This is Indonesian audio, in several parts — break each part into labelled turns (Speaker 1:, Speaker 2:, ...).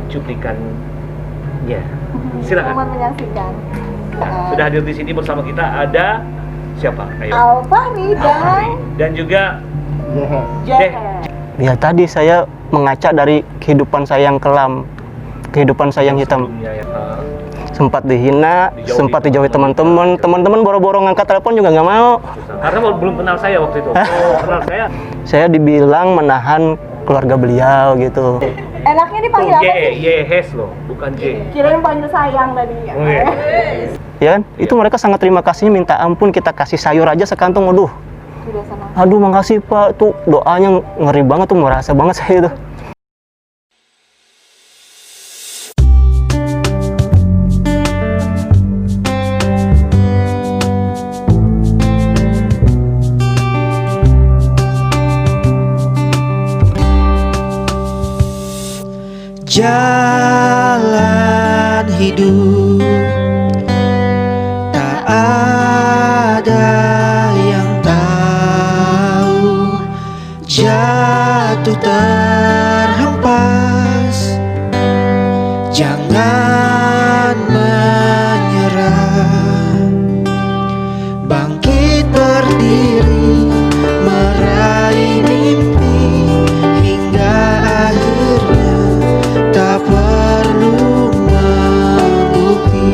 Speaker 1: cuplikannya. Silakan.
Speaker 2: Selamat menyaksikan.
Speaker 1: Nah, sudah hadir di sini bersama kita ada siapa? Ayo.
Speaker 2: Alfahri
Speaker 1: dan juga
Speaker 2: Jack.
Speaker 3: Ya tadi saya mengaca dari kehidupan saya yang kelam, kehidupan saya yang hitam.
Speaker 1: Sebelumnya ya.
Speaker 3: Sempat dihina, sempat dijauhi teman-teman. Teman-teman boro-boro ngangkat telepon juga nggak mau.
Speaker 1: Karena belum kenal saya waktu itu. Kenal saya.
Speaker 3: Saya dibilang menahan keluarga beliau gitu.
Speaker 2: Enaknya dipanggil apa sih?
Speaker 1: Yes loh, bukan J.
Speaker 2: Kirain panggil sayang tadi.
Speaker 1: Oh, iya.
Speaker 3: Ya kan? Itu mereka sangat terima kasih, minta ampun, kita kasih sayur aja sekantong, aduh.
Speaker 2: Sudah sama.
Speaker 3: Aduh makasih Pak, tuh doanya ngeri banget tuh, merasa banget saya itu.
Speaker 4: Jalan hidup tak ada yang tahu, jatuh terhempas, jangan menyerah, bangkit berdiri, meraih mimpi hingga akhirnya tak perlu membukti.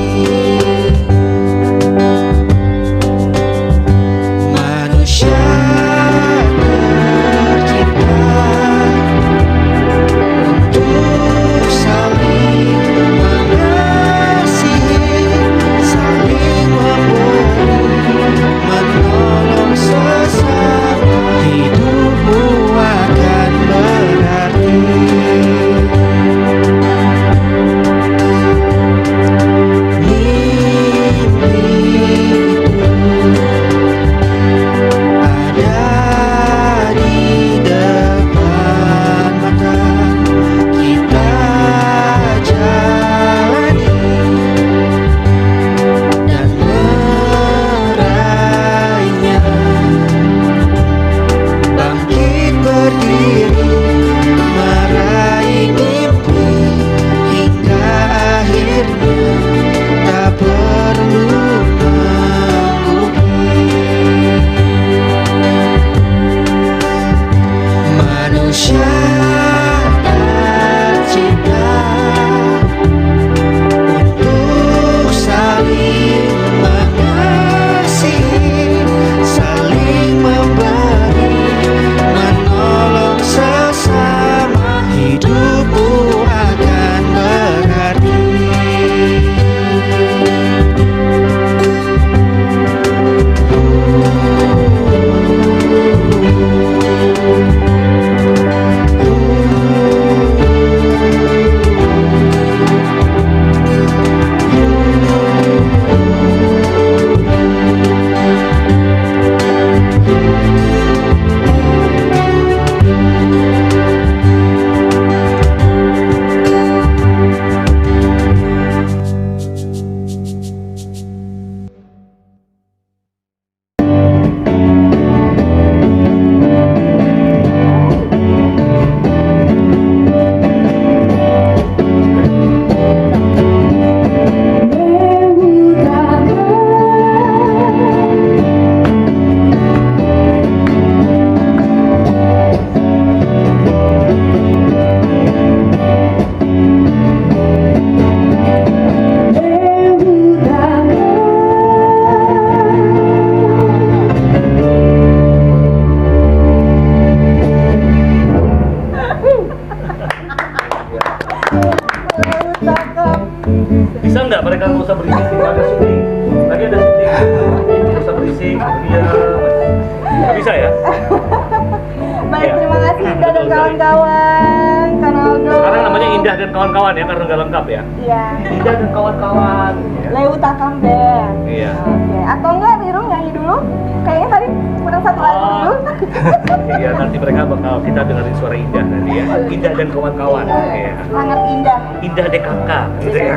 Speaker 4: Manusia tercipta untuk saling mengasihi, saling memberi, menolong sesama. Hidupmu akan berarti. Manusia tercipta untuk saling mengasihi, saling memberi, menolong sesama. Hidupmu akan berarti.
Speaker 1: Bisa nggak mereka nggak usah berisik, ada syuting, lagi ada syuting, nggak usah berisik, dia nggak bisa ya?
Speaker 2: Baik,
Speaker 1: Ya.
Speaker 2: terima kasih Indah dan
Speaker 1: Betul sekali.
Speaker 2: kawan-kawan. Kanaldo.
Speaker 1: Sekarang namanya Indah dan kawan-kawan ya, karena nggak lengkap ya.
Speaker 2: Iya.
Speaker 1: Indah dan kawan-kawan. Ya.
Speaker 2: Leuta Band.
Speaker 1: Iya.
Speaker 2: Oke. Atau enggak Riro nyanyi dulu? Kayaknya tadi kurang satu lagu dulu.
Speaker 1: Iya, nanti mereka bakal kita dengerin suara Indah nanti ya. Indah dan kawan-kawan. Iya.
Speaker 2: Sangat indah.
Speaker 1: Indah DKK gitu ya.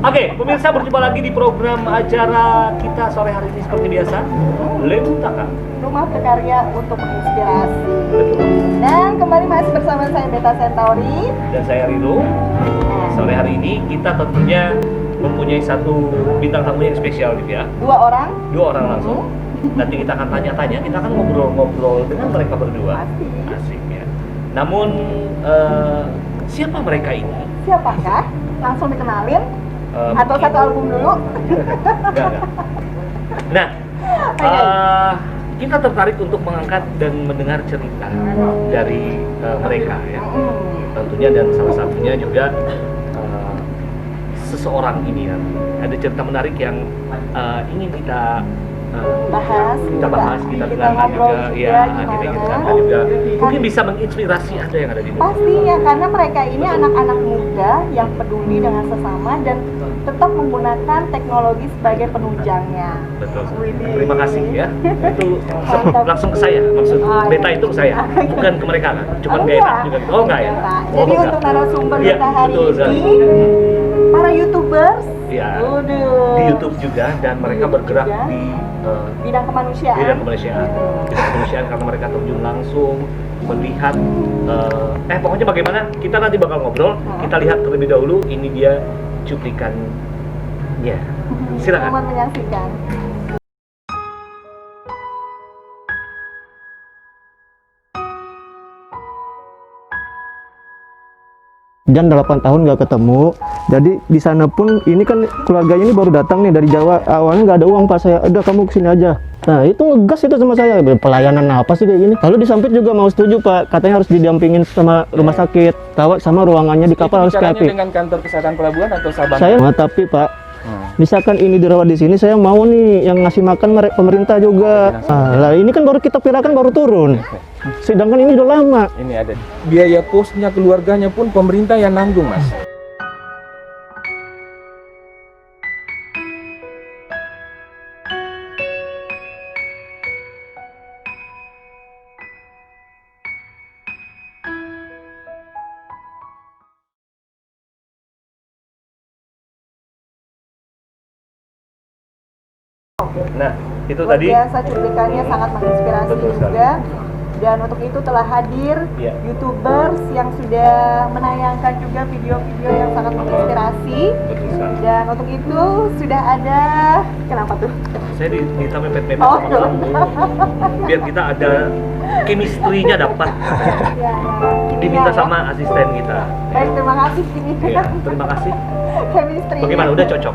Speaker 1: Oke, pemirsa, berjumpa lagi di program acara kita sore hari ini seperti biasa. Leutaka.
Speaker 2: Rumah berkarya untuk menginspirasi.
Speaker 1: Betul.
Speaker 2: Dan kembali masih bersama saya Beta Centauri.
Speaker 1: Dan saya Rino. Sore hari ini kita tentunya mempunyai satu bintang tamu yang spesial nih ya.
Speaker 2: Dua orang.
Speaker 1: Dua orang langsung. Nanti kita akan tanya-tanya, kita akan ngobrol-ngobrol dengan mereka berdua.
Speaker 2: Pasti.
Speaker 1: Asik ya. Namun siapa mereka ini?
Speaker 2: Siapakah? Langsung dikenalin? Atau
Speaker 1: Mungkin-
Speaker 2: satu album dulu?
Speaker 1: Enggak. Nah, kita tertarik untuk mengangkat dan mendengar cerita dari mereka ya. Tentunya dan salah satunya juga seseorang ini ya. Ada cerita menarik yang ingin kita
Speaker 2: Bahas.
Speaker 1: kita dengarkan
Speaker 2: ngobrol
Speaker 1: juga, ya kita ingin
Speaker 2: gimana?
Speaker 1: dengarkan juga. Mungkin bisa menginspirasi Anda yang ada di Indonesia.
Speaker 2: Pastinya, karena mereka ini anak-anak muda yang peduli dengan sesama dan tetap menggunakan teknologi sebagai penunjangnya.
Speaker 1: Betul.
Speaker 2: Widih.
Speaker 1: Terima kasih ya. Itu
Speaker 2: Mantap.
Speaker 1: langsung ke saya. Maksud
Speaker 2: Oh,
Speaker 1: Beta
Speaker 2: iya.
Speaker 1: itu ke saya, bukan ke mereka kan. Cuman
Speaker 2: Oh,
Speaker 1: gak enak
Speaker 2: enggak.
Speaker 1: juga. Oh enggak ya.
Speaker 2: Enggak.
Speaker 1: Oh,
Speaker 2: Jadi
Speaker 1: enggak.
Speaker 2: untuk narasumber
Speaker 1: Iya,
Speaker 2: kita hari
Speaker 1: betul sekali.
Speaker 2: ini, para YouTubers,
Speaker 1: Iya.
Speaker 2: waduh,
Speaker 1: Di YouTube juga dan mereka
Speaker 2: YouTube
Speaker 1: bergerak
Speaker 2: juga.
Speaker 1: di
Speaker 2: bidang kemanusiaan.
Speaker 1: bidang kemanusiaan. Bidang kemanusiaan karena mereka terjun langsung melihat pokoknya bagaimana kita nanti bakal ngobrol. Kita lihat terlebih dahulu, ini dia cuplikannya. Silakan.
Speaker 2: Selamat menyaksikan.
Speaker 3: Dan 8 tahun nggak ketemu. Jadi di sana pun ini kan keluarganya ini baru datang nih dari Jawa. Awalnya nggak ada uang Pak, saya udah kamu kesini aja. Nah itu ngegas itu sama saya, pelayanan apa sih kayak gini. Lalu di Sampit juga mau setuju Pak, katanya harus didampingin sama rumah sakit, tahu sama ruangannya di kapal harus
Speaker 5: bicaranya
Speaker 3: kayak
Speaker 5: dengan kantor kesehatan pelabuhan atau Sabang?
Speaker 3: saya tapi Pak, misalkan ini dirawat di sini, saya mau nih yang ngasih makan pemerintah juga. Lah ini kan baru kita pirakan baru turun, sedangkan ini udah lama.
Speaker 5: Ini ada biaya posnya, keluarganya pun pemerintah yang nanggung, Mas.
Speaker 1: Nah, itu
Speaker 2: Luar
Speaker 1: tadi
Speaker 2: biasa cuplikannya sangat menginspirasi
Speaker 1: Betul sekali.
Speaker 2: juga. Dan untuk itu telah hadir
Speaker 1: Iya.
Speaker 2: YouTubers yang sudah menayangkan juga video-video yang sangat menginspirasi.
Speaker 1: betul sekali.
Speaker 2: Dan untuk itu sudah ada, kenapa tuh?
Speaker 1: Saya minta mepet-mepet
Speaker 2: Oh,
Speaker 1: sama kamu biar kita ada chemistry-nya dapat.
Speaker 2: Ya,
Speaker 1: Diminta
Speaker 2: ya.
Speaker 1: sama asisten kita.
Speaker 2: Baik, terima kasih ini.
Speaker 1: Iya, terima kasih.
Speaker 2: Chemistry.
Speaker 1: Bagaimana? Udah cocok?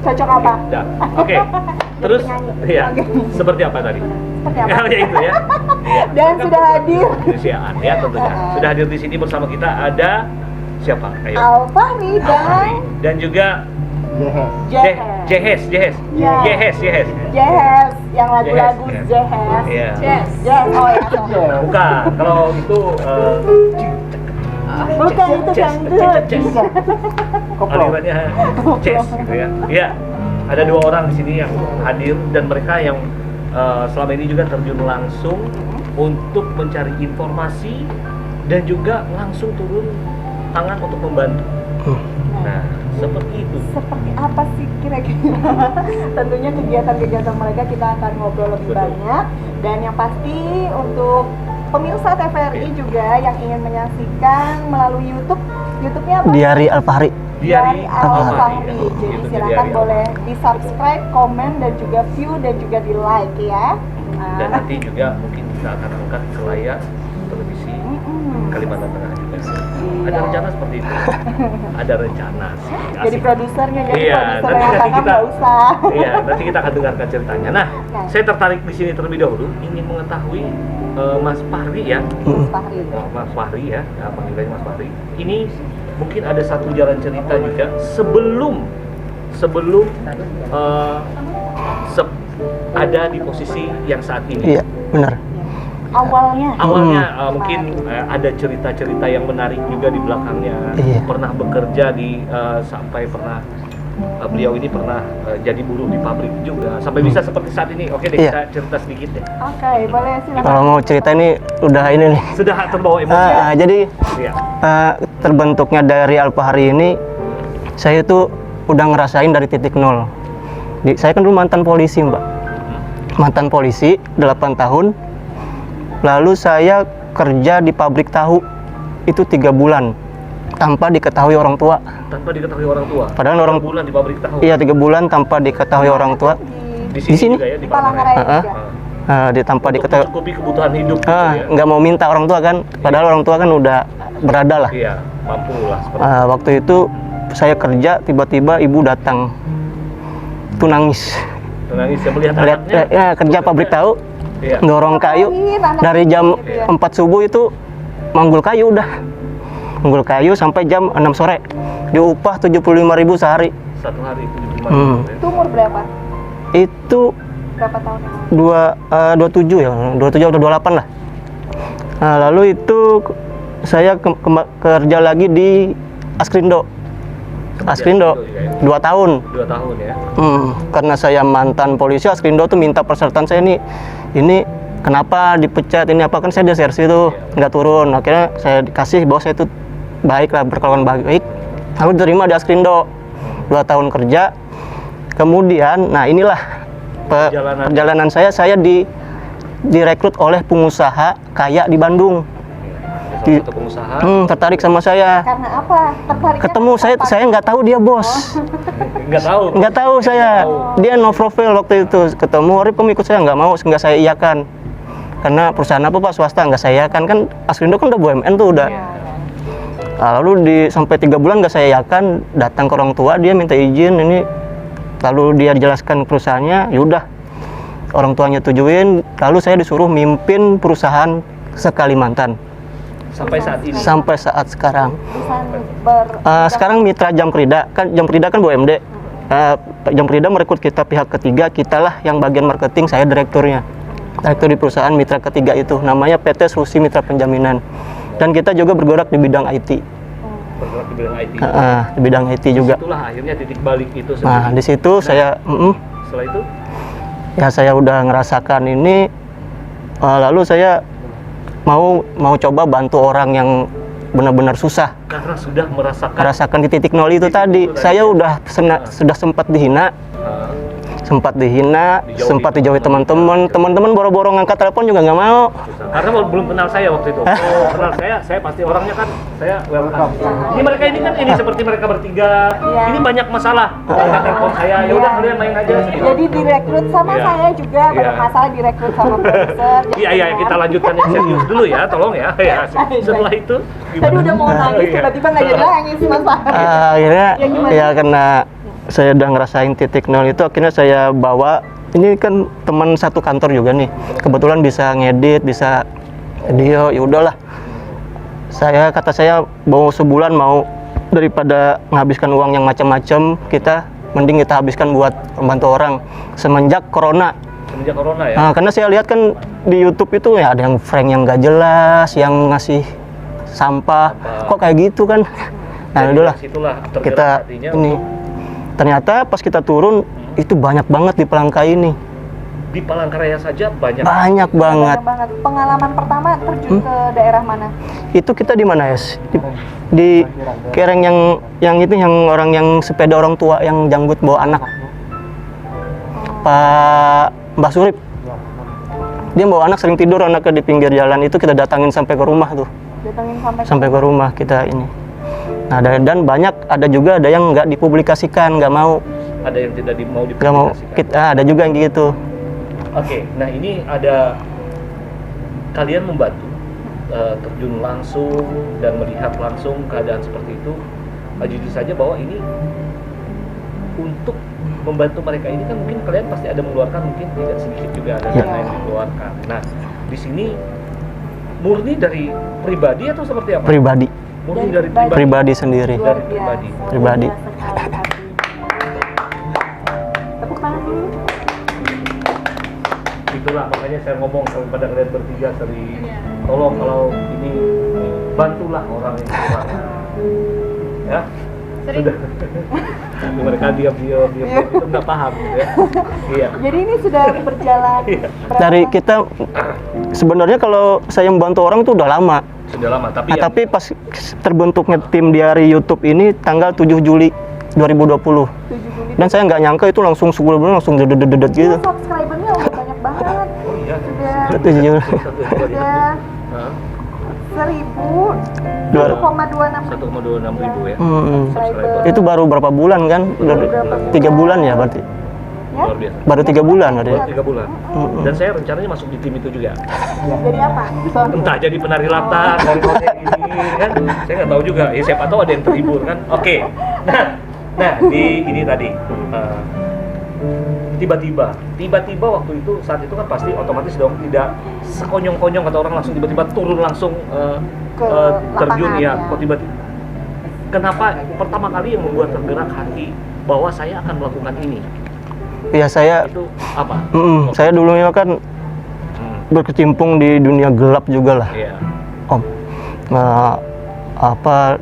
Speaker 2: Cocok apa?
Speaker 1: Udah. Oke. Terus,
Speaker 2: Penyanyi.
Speaker 1: ya,
Speaker 2: Oke.
Speaker 1: seperti apa tadi?
Speaker 2: Seperti apa?
Speaker 1: Ya itu ya. Iya.
Speaker 2: Dan sudah hadir
Speaker 1: Kemanusiaan ya tentunya. Sudah hadir di sini bersama kita ada siapa? Ayo.
Speaker 2: Alfahri
Speaker 1: Alfahri.
Speaker 2: dan
Speaker 1: Dan juga
Speaker 2: Jehes.
Speaker 1: Jehes.
Speaker 2: Ya.
Speaker 1: Jehes.
Speaker 2: Jehes, yang lagu-lagu
Speaker 1: Jehes,
Speaker 2: Jehes.
Speaker 1: Iya.
Speaker 2: Jehes, oh ya. so.
Speaker 1: Bukan, kalau itu
Speaker 2: Bukan itu dangdut.
Speaker 1: alirannya jazz gitu ya. Iya. Ada dua orang di sini yang hadir dan mereka yang selama ini juga terjun langsung untuk mencari informasi dan juga langsung turun tangan untuk membantu. Nah, seperti itu.
Speaker 2: Seperti apa sih kira-kira? Tentunya kegiatan-kegiatan mereka kita akan ngobrol lebih
Speaker 1: Betul.
Speaker 2: banyak. Dan yang pasti untuk pemirsa TVRI juga yang ingin menyaksikan melalui YouTube-nya apa?
Speaker 3: Diari Alfahri.
Speaker 1: Diari
Speaker 2: Alfahri.
Speaker 1: Alfahri.
Speaker 2: Jadi
Speaker 1: Gitu,
Speaker 2: silakan
Speaker 1: Diari
Speaker 2: boleh di subscribe, komen dan juga view dan juga di like ya.
Speaker 1: Dan nanti juga mungkin kita akan angkat ke layar televisi Kalimantan Tengah juga. Ada rencana seperti itu. Ada rencana sih.
Speaker 2: Jadi
Speaker 1: Asik.
Speaker 2: produsernya, jadi
Speaker 1: Iya,
Speaker 2: produser
Speaker 1: nanti
Speaker 2: yang
Speaker 1: kita
Speaker 2: nggak usah.
Speaker 1: Iya, nanti kita akan dengarkan ceritanya. Nah, saya tertarik di sini terlebih dahulu ingin mengetahui Mas Fahri ya.
Speaker 2: Mas Fahri.
Speaker 1: Mas Fahri ya, panggilannya Mas Fahri. Ini mungkin ada satu jalan cerita juga sebelum ada di posisi yang saat ini.
Speaker 3: Iya, benar.
Speaker 2: Awalnya.
Speaker 1: Awalnya mungkin ada cerita-cerita yang menarik juga di belakangnya.
Speaker 3: Iya.
Speaker 1: Pernah bekerja di sampai pernah beliau ini pernah jadi buruh di pabrik juga sampai bisa seperti saat ini. Oke deh,
Speaker 3: Iya.
Speaker 1: kita cerita sedikit deh.
Speaker 2: Oke, boleh silakan.
Speaker 3: Kalau mau cerita ini udah ini nih.
Speaker 1: Sudah terbawa emosi.
Speaker 3: Jadi
Speaker 1: Iya.
Speaker 3: terbentuknya dari Alfahri ini, saya itu udah ngerasain dari titik nol. Saya kan dulu mantan polisi, Mbak. Mantan polisi 8 tahun. Lalu saya kerja di pabrik tahu itu 3 bulan tanpa diketahui orang tua.
Speaker 1: Tanpa diketahui orang tua.
Speaker 3: Padahal
Speaker 1: 3 bulan di pabrik tahu.
Speaker 3: Iya, 3 bulan tanpa diketahui orang tua.
Speaker 1: Di
Speaker 3: Di sini?
Speaker 1: juga ya, di
Speaker 2: Palangkaraya
Speaker 3: Heeh.
Speaker 2: juga.
Speaker 3: Tanpa
Speaker 1: Untuk
Speaker 3: diketahui.
Speaker 1: mencukupi kebutuhan hidup gitu ya.
Speaker 3: Nggak mau minta orang tua kan, padahal orang tua kan udah berada lah.
Speaker 1: Iya, mampu lah seperti
Speaker 3: Waktu itu saya kerja, tiba-tiba ibu datang, tuh nangis.
Speaker 1: nangis ya melihat
Speaker 3: Lihat
Speaker 1: anaknya.
Speaker 3: kerja pabrik tahu,
Speaker 1: Iya.
Speaker 3: dorong kayu dari jam 4 subuh itu manggul kayu udah, manggul kayu sampai jam 6 sore, diupah 75.000 sehari.
Speaker 1: Satu hari itu 75
Speaker 3: Hmm.
Speaker 1: ya.
Speaker 2: Itu umur berapa?
Speaker 3: Itu
Speaker 2: Berapa tahun yang lalu?
Speaker 3: 27 ya, 27 atau 28 lah. Nah, lalu itu saya kerja lagi di Askrindo. Askrindo
Speaker 1: Askrindo juga ya.
Speaker 3: 2 tahun.
Speaker 1: 2 tahun ya.
Speaker 3: Karena saya mantan polisi, Askrindo tuh minta persyaratan saya nih, ini kenapa dipecat, ini apa, kan saya desersi tuh, nggak turun. Akhirnya saya dikasih bahwa saya itu baik lah, berkelakuan baik. Aku diterima di Askrindo 2 tahun kerja. Kemudian, nah inilah perjalanan saya direkrut oleh pengusaha kaya di Bandung.
Speaker 1: Salah satu pengusaha.
Speaker 3: Tertarik sama saya.
Speaker 2: Karena apa? Tertariknya
Speaker 3: Ketemu saya nggak tahu dia bos. Nggak tahu saya. Dia no profile waktu itu. Ketemu, Arif kamu ikut saya, nggak mau, nggak saya iyakan. Karena perusahaan apa Pak, swasta, nggak saya iyakan. Kan Askrindo kan udah BUMN tuh udah. Nah, lalu sampai 3 bulan nggak saya iyakan, datang ke orang tua, dia minta izin ini. Lalu dia dijelaskan perusahaannya, yaudah. Orang tuanya tujuin, lalu saya disuruh mimpin perusahaan se-Kalimantan.
Speaker 1: Sampai saat ini.
Speaker 3: Sampai saat sekarang.
Speaker 2: perusahaan
Speaker 3: Sekarang mitra Jamkrida kan BUMD. Jamkrida merekrut kita pihak ketiga, kitalah yang bagian marketing, saya direkturnya. Direktur di perusahaan mitra ketiga itu namanya PT Solusi Mitra Penjaminan. Dan kita juga bergerak di bidang IT.
Speaker 1: Bergerak di bidang IT.
Speaker 3: Di bidang IT juga.
Speaker 1: Itulah akhirnya titik balik itu sendiri.
Speaker 3: Nah, di situ saya
Speaker 1: Setelah itu
Speaker 3: ya saya udah ngerasakan ini, lalu saya mau coba bantu orang yang benar-benar susah.
Speaker 1: karena sudah
Speaker 3: Merasakan di titik nol itu tadi. Saya udah sudah sempat dihina, sempat dijauhi teman-teman boro-boro ngangkat telepon juga nggak mau.
Speaker 1: karena belum kenal saya waktu itu. Oh, kenal saya pasti orangnya kan saya welcome. Ini mereka ini kan ini seperti mereka bertiga.
Speaker 2: Iya.
Speaker 1: Ini banyak masalah. Angkat telepon saya, ya udah kalian main aja.
Speaker 2: jadi direkrut sama
Speaker 1: Iya.
Speaker 2: saya juga banyak
Speaker 1: Iya.
Speaker 2: masalah direkrut sama produser.
Speaker 1: Iya, kita lanjutkan yang serius dulu ya, tolong ya. Ya, setelah itu
Speaker 2: Tadi udah mau nangis,
Speaker 1: Iya.
Speaker 2: tiba-tiba nggak jadi nangis mas Pak.
Speaker 3: Akhirnya
Speaker 2: Ya, gimana?
Speaker 3: ya karena saya udah ngerasain titik nol itu, akhirnya saya bawa, ini kan teman satu kantor juga nih, kebetulan bisa ngedit, bisa video, ya udahlah. Kata saya mau sebulan, mau daripada menghabiskan uang yang macam-macam, mending kita habiskan buat membantu orang semenjak corona.
Speaker 1: semenjak corona ya.
Speaker 3: Nah, karena saya lihat kan di YouTube itu ya ada yang prank yang gak jelas, yang ngasih sampah, kok kayak gitu kan. Nah,
Speaker 1: Jadi
Speaker 3: udahlah
Speaker 1: dari situlah tergerak
Speaker 3: kita
Speaker 1: hatinya
Speaker 3: ini. Ternyata pas kita turun itu banyak banget di Palangka ini.
Speaker 1: di Palangkaraya saja banyak.
Speaker 3: Banyak banget.
Speaker 2: Banget. Pengalaman pertama terjun ke daerah mana?
Speaker 3: Itu kita di mana, Yes? Di Kereng yang itu, yang orang yang sepeda orang tua yang janggut bawa anak. Pak Mbah Surip. Dia bawa anak, sering tidur anaknya di pinggir jalan, itu kita datangin sampai ke rumah tuh.
Speaker 2: Datengin
Speaker 3: Sampai ke rumah kita ini. Nah, dan banyak, ada juga ada yang nggak dipublikasikan, nggak mau.
Speaker 1: Ada yang tidak mau
Speaker 3: Nggak mau.
Speaker 1: dipublikasikan.
Speaker 3: Ada juga yang gitu.
Speaker 1: Oke, nah ini ada kalian membantu terjun langsung dan melihat langsung keadaan seperti itu. Jujur saja bahwa ini untuk membantu mereka ini kan mungkin kalian pasti ada mengeluarkan, mungkin tidak sedikit juga ada dana yang dikeluarkan. Nah, di sini murni dari pribadi atau seperti apa?
Speaker 3: Pribadi.
Speaker 1: Murni dari pribadi.
Speaker 3: Pribadi sendiri.
Speaker 2: Luar
Speaker 1: Dari pribadi.
Speaker 2: biasa.
Speaker 3: Pribadi.
Speaker 2: Luar biasa sekali, hati. Tepuk tangan dulu.
Speaker 1: Itulah makanya saya ngomong kepada kalian bertiga sering, tolong kalau ini bantulah orang yang kekurangan. Ya. Sudah. Mereka diam itu nggak paham gitu ya. Iya.
Speaker 2: Jadi ini sudah berjalan berapa?
Speaker 3: Dari kita sebenarnya kalau saya membantu orang itu udah lama.
Speaker 1: Sudah lama, tapi
Speaker 3: Nah, tapi pas terbentuknya tim di hari YouTube ini tanggal 7 Juli 2020.
Speaker 2: 7 Juli.
Speaker 3: Dan saya nggak nyangka itu langsung sebulan langsung dedet gitu.
Speaker 2: Subscribernya udah banyak banget.
Speaker 1: oh iya.
Speaker 2: Sudah.
Speaker 3: Itu jujur.
Speaker 1: Satu, dua, tiga.
Speaker 2: Sudah
Speaker 1: Hah?
Speaker 2: 1.226
Speaker 1: ribu ya.
Speaker 2: subscriber.
Speaker 3: Itu baru berapa bulan kan? 3 bulan ya berarti.
Speaker 2: Ya?
Speaker 1: Luar biasa.
Speaker 3: Baru 3 bulan berarti.
Speaker 1: Baru 3 bulan. Dan saya rencananya masuk di tim itu juga.
Speaker 2: Jadi apa?
Speaker 1: Entah jadi penari latar, dari hotel ini kan. Saya nggak tahu juga. Ya siapa tahu ada yang terhibur kan. Oke. Nah di ini tadi tiba-tiba waktu itu saat itu kan pasti otomatis dong tidak sekonyong-konyong kata orang langsung tiba-tiba turun langsung
Speaker 2: Ke
Speaker 1: terjun
Speaker 2: lapangan,
Speaker 1: ya.
Speaker 2: ya.
Speaker 1: Kok tiba-tiba kenapa pertama kali yang membuat tergerak hati bahwa saya akan melakukan ini?
Speaker 3: Ya saya
Speaker 1: Itu apa?
Speaker 3: saya dulunya kan berkecimpung di dunia gelap juga lah,
Speaker 1: Iya.
Speaker 3: Om.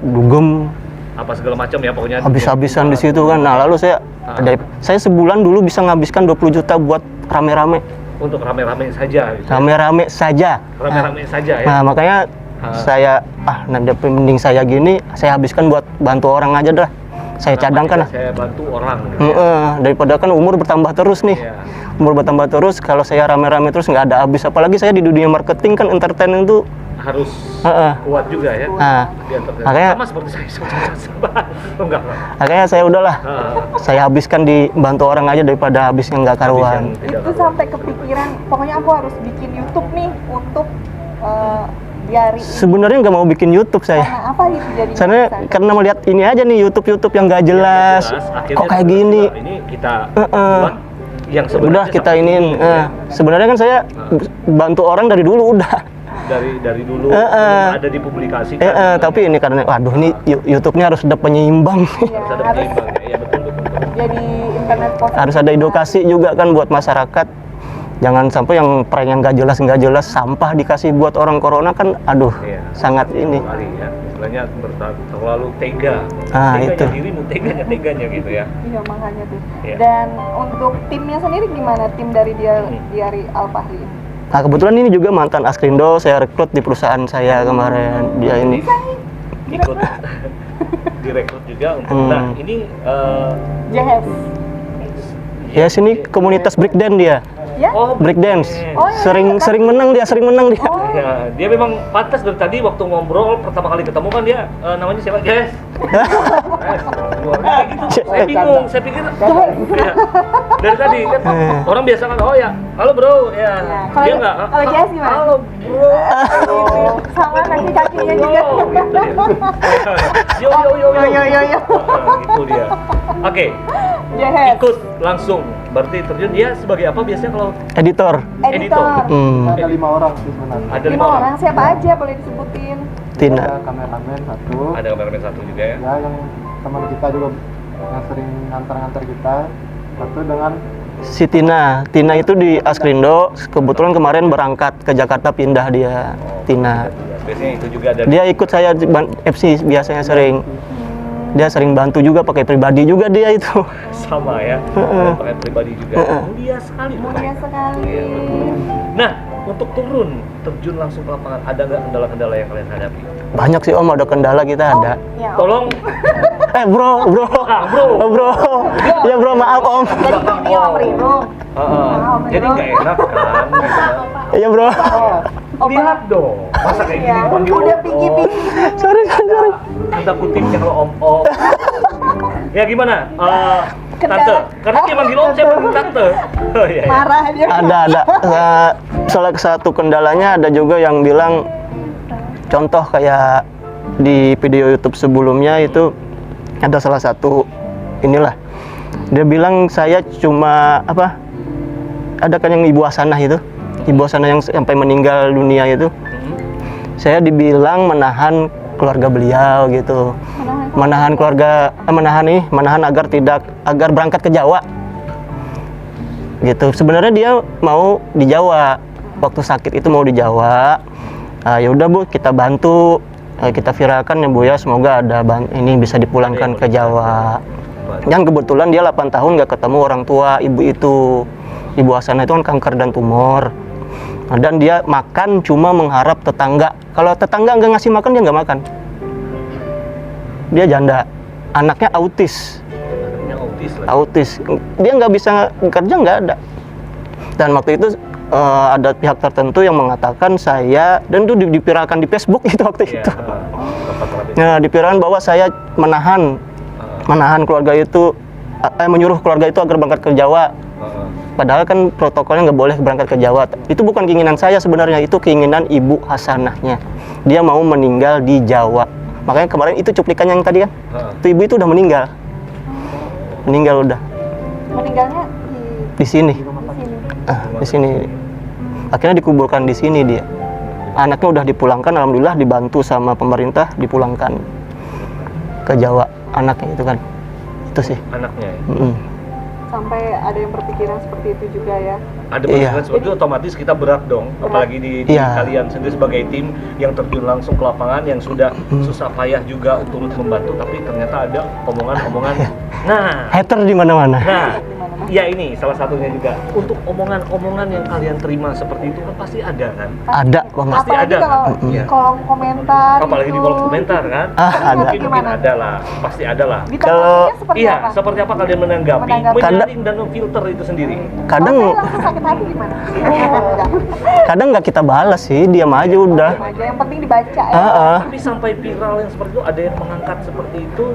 Speaker 3: Dugem,
Speaker 1: Apa segala macam ya pokoknya.
Speaker 3: habis-habisan di situ kan. Nah, lalu saya sebulan dulu bisa menghabiskan 20 juta buat rame-rame.
Speaker 1: Untuk rame-rame saja. Gitu.
Speaker 3: Rame-rame saja.
Speaker 1: Rame-rame saja ya.
Speaker 3: Nah, makanya saya nanti mending saya gini, saya habiskan buat bantu orang aja dah. Saya
Speaker 1: Kenapa
Speaker 3: cadangkan lah.
Speaker 1: tidak saya bantu orang gitu ya?
Speaker 3: Daripada kan umur bertambah terus nih.
Speaker 1: Iya.
Speaker 3: Umur bertambah terus, kalau saya rame-rame terus nggak ada habis. Apalagi saya di dunia marketing kan, entertainment itu
Speaker 1: Harus kuat juga ya.
Speaker 3: Nah,
Speaker 1: Di entertain.
Speaker 3: makanya-
Speaker 1: Sama seperti saya enggak.
Speaker 3: makanya saya udahlah. Saya habiskan di bantu orang aja daripada habis yang nggak karuan.
Speaker 2: Itu sampai kepikiran, pokoknya aku harus bikin YouTube nih untuk diari ini.
Speaker 3: Sebenarnya nggak mau bikin YouTube saya.
Speaker 2: Karena apa itu jadi?
Speaker 3: Karena melihat ini aja nih YouTube yang nggak jelas.
Speaker 1: Akhirnya
Speaker 3: Kok kayak gini?
Speaker 1: Ini kita buat yang
Speaker 3: Udah
Speaker 1: sebenarnya
Speaker 3: kita
Speaker 1: sama
Speaker 3: iniin.
Speaker 1: ini, ya.
Speaker 3: Sebenarnya kan saya bantu orang dari dulu udah.
Speaker 1: dari dulu belum ada dipublikasikan.
Speaker 3: Tapi ini karena waduh ini YouTube-nya harus ada penyeimbang.
Speaker 2: Ya,
Speaker 1: Harus ada
Speaker 2: harus
Speaker 1: penyeimbang ya. Iya betul.
Speaker 2: jadi internet positif.
Speaker 3: Harus ada edukasi juga kan buat masyarakat. Jangan sampai yang prank yang nggak jelas sampah dikasih buat orang corona kan, aduh,
Speaker 1: Iya.
Speaker 3: sangat ini.
Speaker 1: Kali ya. Istilahnya terlalu tega.
Speaker 3: Itu.
Speaker 1: Teganya dirimu, teganya gitu ya.
Speaker 2: Iya, makanya tuh.
Speaker 1: Iya.
Speaker 2: Dan untuk timnya sendiri gimana? Tim dari Diari Al-Fahri ini?
Speaker 3: Nah, kebetulan ini juga mantan Askrindo, saya rekrut di perusahaan saya kemarin. Dia ini.
Speaker 1: Ikut direkrut juga untuk nah ini
Speaker 2: Jehes.
Speaker 3: Ya sini komunitas breakdance dia.
Speaker 2: Ya?
Speaker 3: Breakdance.
Speaker 2: Oh, iya,
Speaker 3: Sering menang dia.
Speaker 2: Oh,
Speaker 1: ya, dia memang pantas dari tadi waktu ngobrol pertama kali ketemu kan dia namanya siapa? Yes. Kayak gitu. Saya bingung, saya pikir ya, dari tadi kan orang biasa kan halo bro ya.
Speaker 2: Kalau-
Speaker 1: Dia enggak.
Speaker 2: kalau Jess gimana?
Speaker 1: Halo bro.
Speaker 2: sama nanti kakinya juga.
Speaker 1: Oh, gitu dia. Yo. Gitu dia. Oke,
Speaker 2: Jehes.
Speaker 1: ikut langsung. Berarti terjun dia sebagai apa biasanya kalau
Speaker 3: Editor.
Speaker 2: Editor.
Speaker 6: Ada 5 orang sih sebenarnya.
Speaker 1: ada
Speaker 2: 5 orang, siapa aja boleh disebutin?
Speaker 3: Tina.
Speaker 6: Ada kameramen satu.
Speaker 1: Ada kameramen satu juga ya.
Speaker 6: Ya, yang teman kita juga yang sering ngantar-ngantar kita. Satu dengan
Speaker 3: Si Tina itu di Askrindo, kebetulan kemarin berangkat ke Jakarta pindah dia. Tina.
Speaker 1: Biasanya itu juga ada
Speaker 3: Dia ikut saya di FC biasanya sering. Dia sering bantu juga pakai pribadi juga dia itu.
Speaker 1: sama ya. Pakai pribadi juga. Mulia sekali.
Speaker 2: Mulia sekali.
Speaker 1: Iya, betul. Nah, untuk turun terjun langsung ke lapangan ada nggak kendala-kendala yang kalian hadapi?
Speaker 3: Banyak sih Om, ada kendala kita ada.
Speaker 2: Ya,
Speaker 1: Tolong
Speaker 3: Bro. Bro. Ya bro, maaf Om.
Speaker 2: jadi ini Om Rino.
Speaker 1: jadi nggak enak kan? Gitu kan.
Speaker 3: Iya bro.
Speaker 1: Lihat dong, masa kayak gini
Speaker 2: Ya,
Speaker 1: dipanggil
Speaker 2: udah
Speaker 1: om-om.
Speaker 2: pinggir-pinggir.
Speaker 3: Sorry.
Speaker 1: Tanda kutipnya kalau om-om. Ya gimana? Tante,
Speaker 2: Kendala.
Speaker 1: karena dia manggil om, saya manggil tante. Oh iya.
Speaker 2: Marah dia.
Speaker 3: Ada. Salah satu kendalanya ada juga yang bilang, contoh kayak di video YouTube sebelumnya itu ada salah satu inilah. Dia bilang saya cuma ada kan yang ibu Hasanah itu. Ibu Hasanah yang sampai meninggal dunia itu. Saya dibilang menahan keluarga beliau gitu. Menahan keluarga, menahan agar berangkat ke Jawa. Gitu. Sebenarnya dia mau di Jawa. Waktu sakit itu mau di Jawa. Ya udah Bu, kita bantu, kita viralkan ya Bu ya, semoga ini bisa dipulangkan ke Jawa. Yang kebetulan dia 8 tahun nggak ketemu orang tua ibu itu. Ibu Hasanah itu kan kanker dan tumor. Nah, dan dia makan cuma mengharap tetangga. Kalau tetangga nggak ngasih makan, dia nggak makan. Dia janda, anaknya autis.
Speaker 1: Anaknya autis lagi.
Speaker 3: Dia nggak bisa kerja, nggak ada. Dan waktu itu ada pihak tertentu yang mengatakan saya, dan itu dipiralkan di Facebook itu waktu
Speaker 1: Iya,
Speaker 3: itu.
Speaker 1: tempat terapi.
Speaker 3: Nah, dipiralkan bahwa saya menahan keluarga itu, menyuruh keluarga itu agar berangkat ke Jawa. Padahal kan protokolnya nggak boleh berangkat ke Jawa. Itu bukan keinginan saya sebenarnya, itu keinginan Ibu Hasanahnya. Dia mau meninggal di Jawa. Makanya kemarin itu cuplikannya yang tadi kan, itu ibu itu udah meninggal. Meninggal udah
Speaker 2: Meninggalnya
Speaker 3: di sini.
Speaker 2: di sini.
Speaker 3: Di sini. Akhirnya dikuburkan di sini dia. Anaknya udah dipulangkan, alhamdulillah dibantu sama pemerintah dipulangkan ke Jawa. Anaknya itu kan, itu sih.
Speaker 1: Anaknya ya?
Speaker 2: Sampai ada yang berpikiran seperti itu juga ya.
Speaker 1: Ada
Speaker 3: Iya.
Speaker 1: pertanyaan seperti itu, otomatis kita berat dong, apalagi di
Speaker 3: Iya.
Speaker 1: kalian sendiri sebagai tim yang terjun langsung ke lapangan, yang sudah susah payah juga turut membantu, tapi ternyata ada omongan-omongan. Nah,
Speaker 3: Hater di mana-mana.
Speaker 1: nah, ya ini salah satunya juga. Untuk omongan-omongan yang kalian terima seperti itu kan pasti ada kan?
Speaker 3: Ada banget.
Speaker 1: Pasti
Speaker 2: Apalagi
Speaker 1: ada.
Speaker 2: kalau
Speaker 1: Iya.
Speaker 2: kolom komentar.
Speaker 1: Apalagi di
Speaker 2: itu.
Speaker 1: kolom komentar kan?
Speaker 3: Ada.
Speaker 1: Mungkin
Speaker 2: Gimana?
Speaker 1: ada lah, pasti ada lah.
Speaker 2: Ditanggapinya seperti
Speaker 1: Iya,
Speaker 2: apa?
Speaker 1: seperti apa kalian menanggapi,
Speaker 2: Menanggapi.
Speaker 1: menyaring dan memfilter itu sendiri?
Speaker 3: Kadang
Speaker 2: Kalau saya langsung sakit hati gimana?
Speaker 3: kadang nggak kita balas sih, diam aja udah.
Speaker 2: Diam aja, yang penting dibaca ya.
Speaker 1: Tapi sampai viral yang seperti itu, ada yang mengangkat seperti itu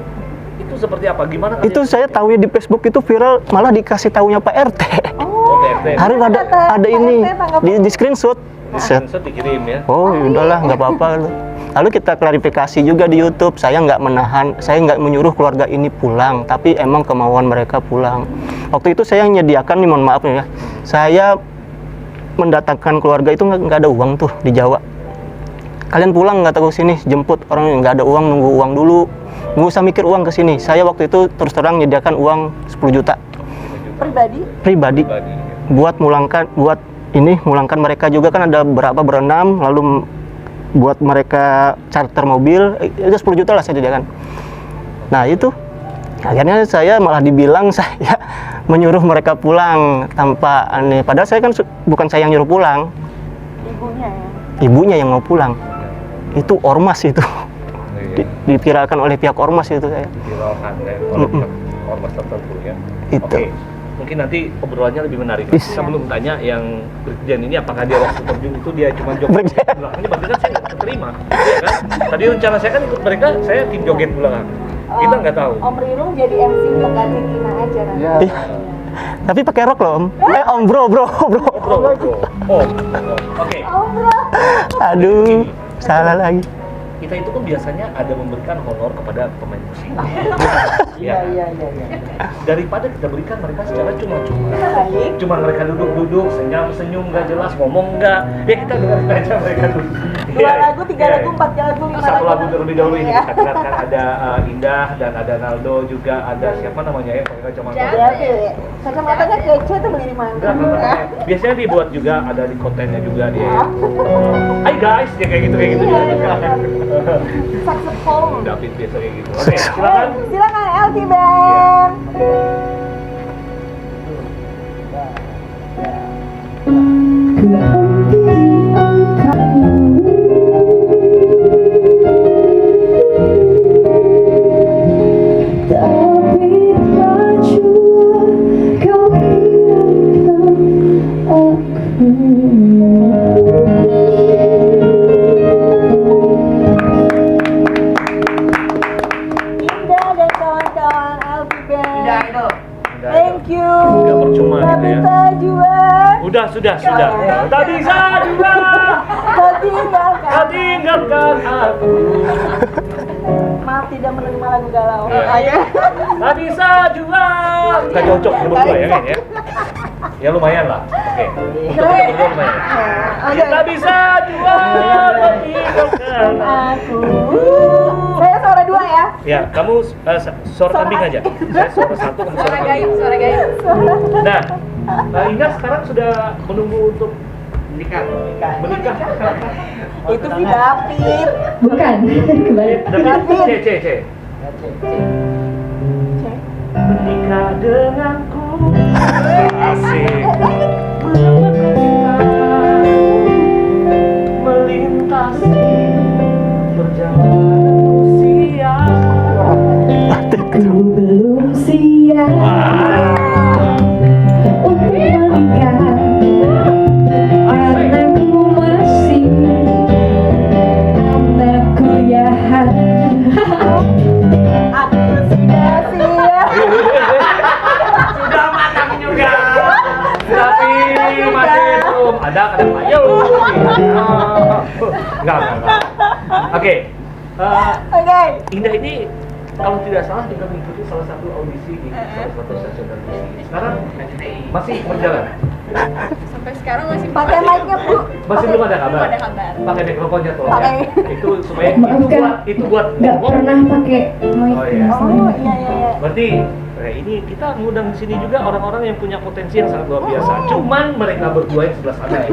Speaker 1: seperti apa? Gimana kalian?
Speaker 3: Itu saya tahu di Facebook itu viral, malah dikasih taunya Pak RT.
Speaker 2: Oh,
Speaker 1: RT.
Speaker 3: Harus ada ini di screenshot. Set.
Speaker 1: Screenshot dikirim ya.
Speaker 3: Oh, udahlah, nggak apa-apa. Lalu kita klarifikasi juga di YouTube, saya nggak menahan, saya nggak menyuruh keluarga ini pulang, tapi emang kemauan mereka pulang. Waktu itu saya menyediakan nih, mohon maaf nih ya, saya mendatangkan keluarga itu nggak ada uang tuh di Jawa. Kalian pulang nggak tahu sini, jemput orang yang nggak ada uang, nunggu uang dulu, nggak usah mikir uang ke sini. Saya waktu itu terus terang menyediakan uang 10 juta pribadi buat mulangkan mereka juga, kan ada berenam, lalu buat mereka charter mobil, itu 10 juta lah saya sediakan. Nah itu akhirnya saya malah dibilang saya menyuruh mereka pulang tanpa aneh, padahal saya kan bukan saya yang nyuruh pulang,
Speaker 2: Ibunya ya.
Speaker 3: ibunya yang mau pulang. Itu ormas itu. Dipiralkan oleh pihak ormas itu saya.
Speaker 1: Viralkan ya, oleh ormas tertentu ya.
Speaker 3: Itu.
Speaker 1: Oke. Mungkin nanti obrolannya lebih menarik.
Speaker 3: Bisa.
Speaker 1: Saya belum tanya yang Brigjen ini apakah dia waktu terjun itu dia cuma joget
Speaker 3: Brigjen.
Speaker 1: di belakangnya, berarti kan saya nggak keterima, ya kan? Tadi rencana saya kan ikut mereka, saya tim joget di belakang. Kita nggak tahu.
Speaker 2: Om Rirul jadi MC pengganti Tina aja nanti.
Speaker 6: Iya.
Speaker 3: Ih, tapi pakai rok loh Om. Om bro.
Speaker 1: Bro. Oke.
Speaker 2: Om Bro.
Speaker 3: Aduh, salah lagi.
Speaker 1: Kita itu kan biasanya ada memberikan honor kepada pemain musik.
Speaker 2: Iya.
Speaker 1: Daripada kita berikan mereka secara cuma-cuma.
Speaker 2: Baik.
Speaker 1: Cuma mereka duduk-duduk, senyum nggak jelas, ngomong nggak. Ya kita dengerin aja mereka dulu.
Speaker 2: 2 lagu, 3 lagu, 4 lagu, 5 lagu.
Speaker 1: Satu lagu terlebih dahulu ini
Speaker 2: Iya.
Speaker 1: kita dengarkan, ada Indah dan ada Naldo juga, ada siapa namanya ya pakai kacamata.
Speaker 2: Jadi, kacamatanya kece tuh beli di mana?
Speaker 1: Enggak, apa-apa. Biasanya dibuat juga, ada di kontennya juga dia. Hai guys, ya kayak gitu juga.
Speaker 2: Saxophone.
Speaker 1: David biasa kayak gitu. Oke, silakan.
Speaker 2: Silakan LT Band. Indah dan kawan-kawan LT Band. Thank you.
Speaker 1: Nggak percuma gitu
Speaker 2: Tapi
Speaker 1: ya.
Speaker 2: tajuan.
Speaker 1: Sudah. Tak bisa juga.
Speaker 2: Kau tinggalkan.
Speaker 1: Kau tinggalkan aku.
Speaker 2: Maaf tidak menerima lagu galau.
Speaker 1: Iya.
Speaker 2: Ayo.
Speaker 1: Tak bisa juga. Nggak cocok ya berdua ya kan ya. Ya lumayan lah. Oke. Untuk kita berdua lumayan. Kita bisa juga. Kau tinggalkan
Speaker 2: Aku. Saya suara 2 ya.
Speaker 1: Ya, kamu suara kambing aja. Saya suara 1, kamu suara kambing. Nah, Indah sekarang sudah menunggu untuk menikah.
Speaker 2: Itu si David.
Speaker 7: Bukan, kembali.
Speaker 1: David, C. Menikah denganku. Asik. Melintasi perjalanan usia.
Speaker 7: Aku belum siap untuk menikah.
Speaker 1: Oke.
Speaker 2: Oke.
Speaker 1: Indah ini kalau tidak salah juga mengikuti salah satu audisi di salah satu stasiun televisi. Sekarang masih berjalan.
Speaker 8: Sampai sekarang masih
Speaker 2: Pakai mic-nya, Bu.
Speaker 1: Masih belum ada kabar.
Speaker 8: Belum ada kabar.
Speaker 1: Pakai mikrofonnya tolong ya.
Speaker 2: Pakai.
Speaker 1: Itu supaya
Speaker 7: Maafkan.
Speaker 1: itu buat
Speaker 7: Nggak pernah pakai mic.
Speaker 1: Oh, iya.
Speaker 2: Oh, iya.
Speaker 1: Berarti ini kita ngundang di sini juga orang-orang yang punya potensi yang sangat luar biasa. Cuman mereka berdua yang sebelah sana ya.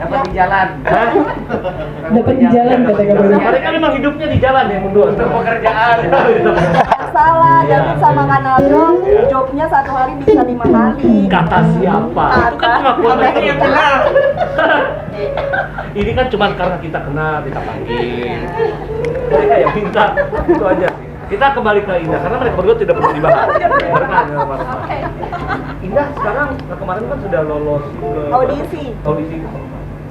Speaker 1: Dapat di jalan. Hah?
Speaker 7: Dapat di jalan kata kabarnya.
Speaker 1: Mereka memang hidupnya di jalan ya berdua. Pekerjaan.
Speaker 2: Salah, David sama Kanaldo, jobnya satu hari bisa 5 kali.
Speaker 1: Kata siapa? Itu kan pengakuan mereka berdua. Ini kan cuma karena kita kenal, kita panggil. Mereka yang minta, itu aja sih. Kita kembali ke Indah, karena mereka berdua tidak perlu dibahas. Mereka hanya masalah. Indah sekarang kemarin kan sudah lolos ke audisi.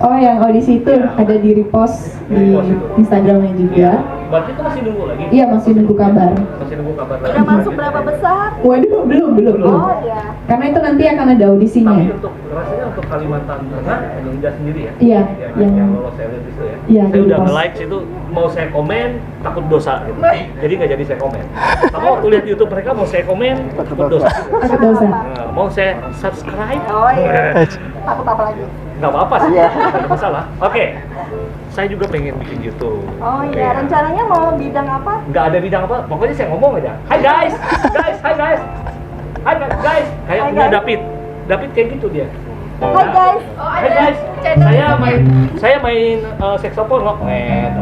Speaker 7: Oh, yang audisi itu ada di repost di Instagramnya juga.
Speaker 1: Berarti itu masih nunggu lagi?
Speaker 7: Iya, masih nunggu kabar.
Speaker 1: Masih nunggu kabar lagi.
Speaker 2: Udah masuk berapa besar?
Speaker 7: Waduh, belum.
Speaker 2: Oh, iya.
Speaker 7: Karena itu nanti akan ada audisinya.
Speaker 1: Tapi untuk rasanya untuk Kalimantan Tengah hanya Indah sendiri ya?
Speaker 7: Iya,
Speaker 1: yang lolos saya lihat itu ya.
Speaker 7: Iya,
Speaker 1: Saya
Speaker 7: di
Speaker 1: udah
Speaker 7: repost.
Speaker 1: nge-like itu, mau saya komen takut dosa gitu. Jadi nggak jadi saya komen. Kamu waktu lihat YouTube mereka mau saya komen takut dosa.
Speaker 7: Takut dosa.
Speaker 1: Nah, mau saya subscribe?
Speaker 2: Oh, iya. Takut apa lagi?
Speaker 1: Nggak apa-apa sih, nggak ada masalah. Oke, saya juga pengen bikin YouTube.
Speaker 2: Oh iya, rencananya mau bidang apa?
Speaker 1: Nggak ada bidang apa, pokoknya saya ngomong aja. Hai guys, hi guys. Kayak
Speaker 2: Hai,
Speaker 1: punya
Speaker 2: guys.
Speaker 1: David kayak gitu dia.
Speaker 2: Hai guys.
Speaker 1: Hai guys, saya main saxophone loh. Wet.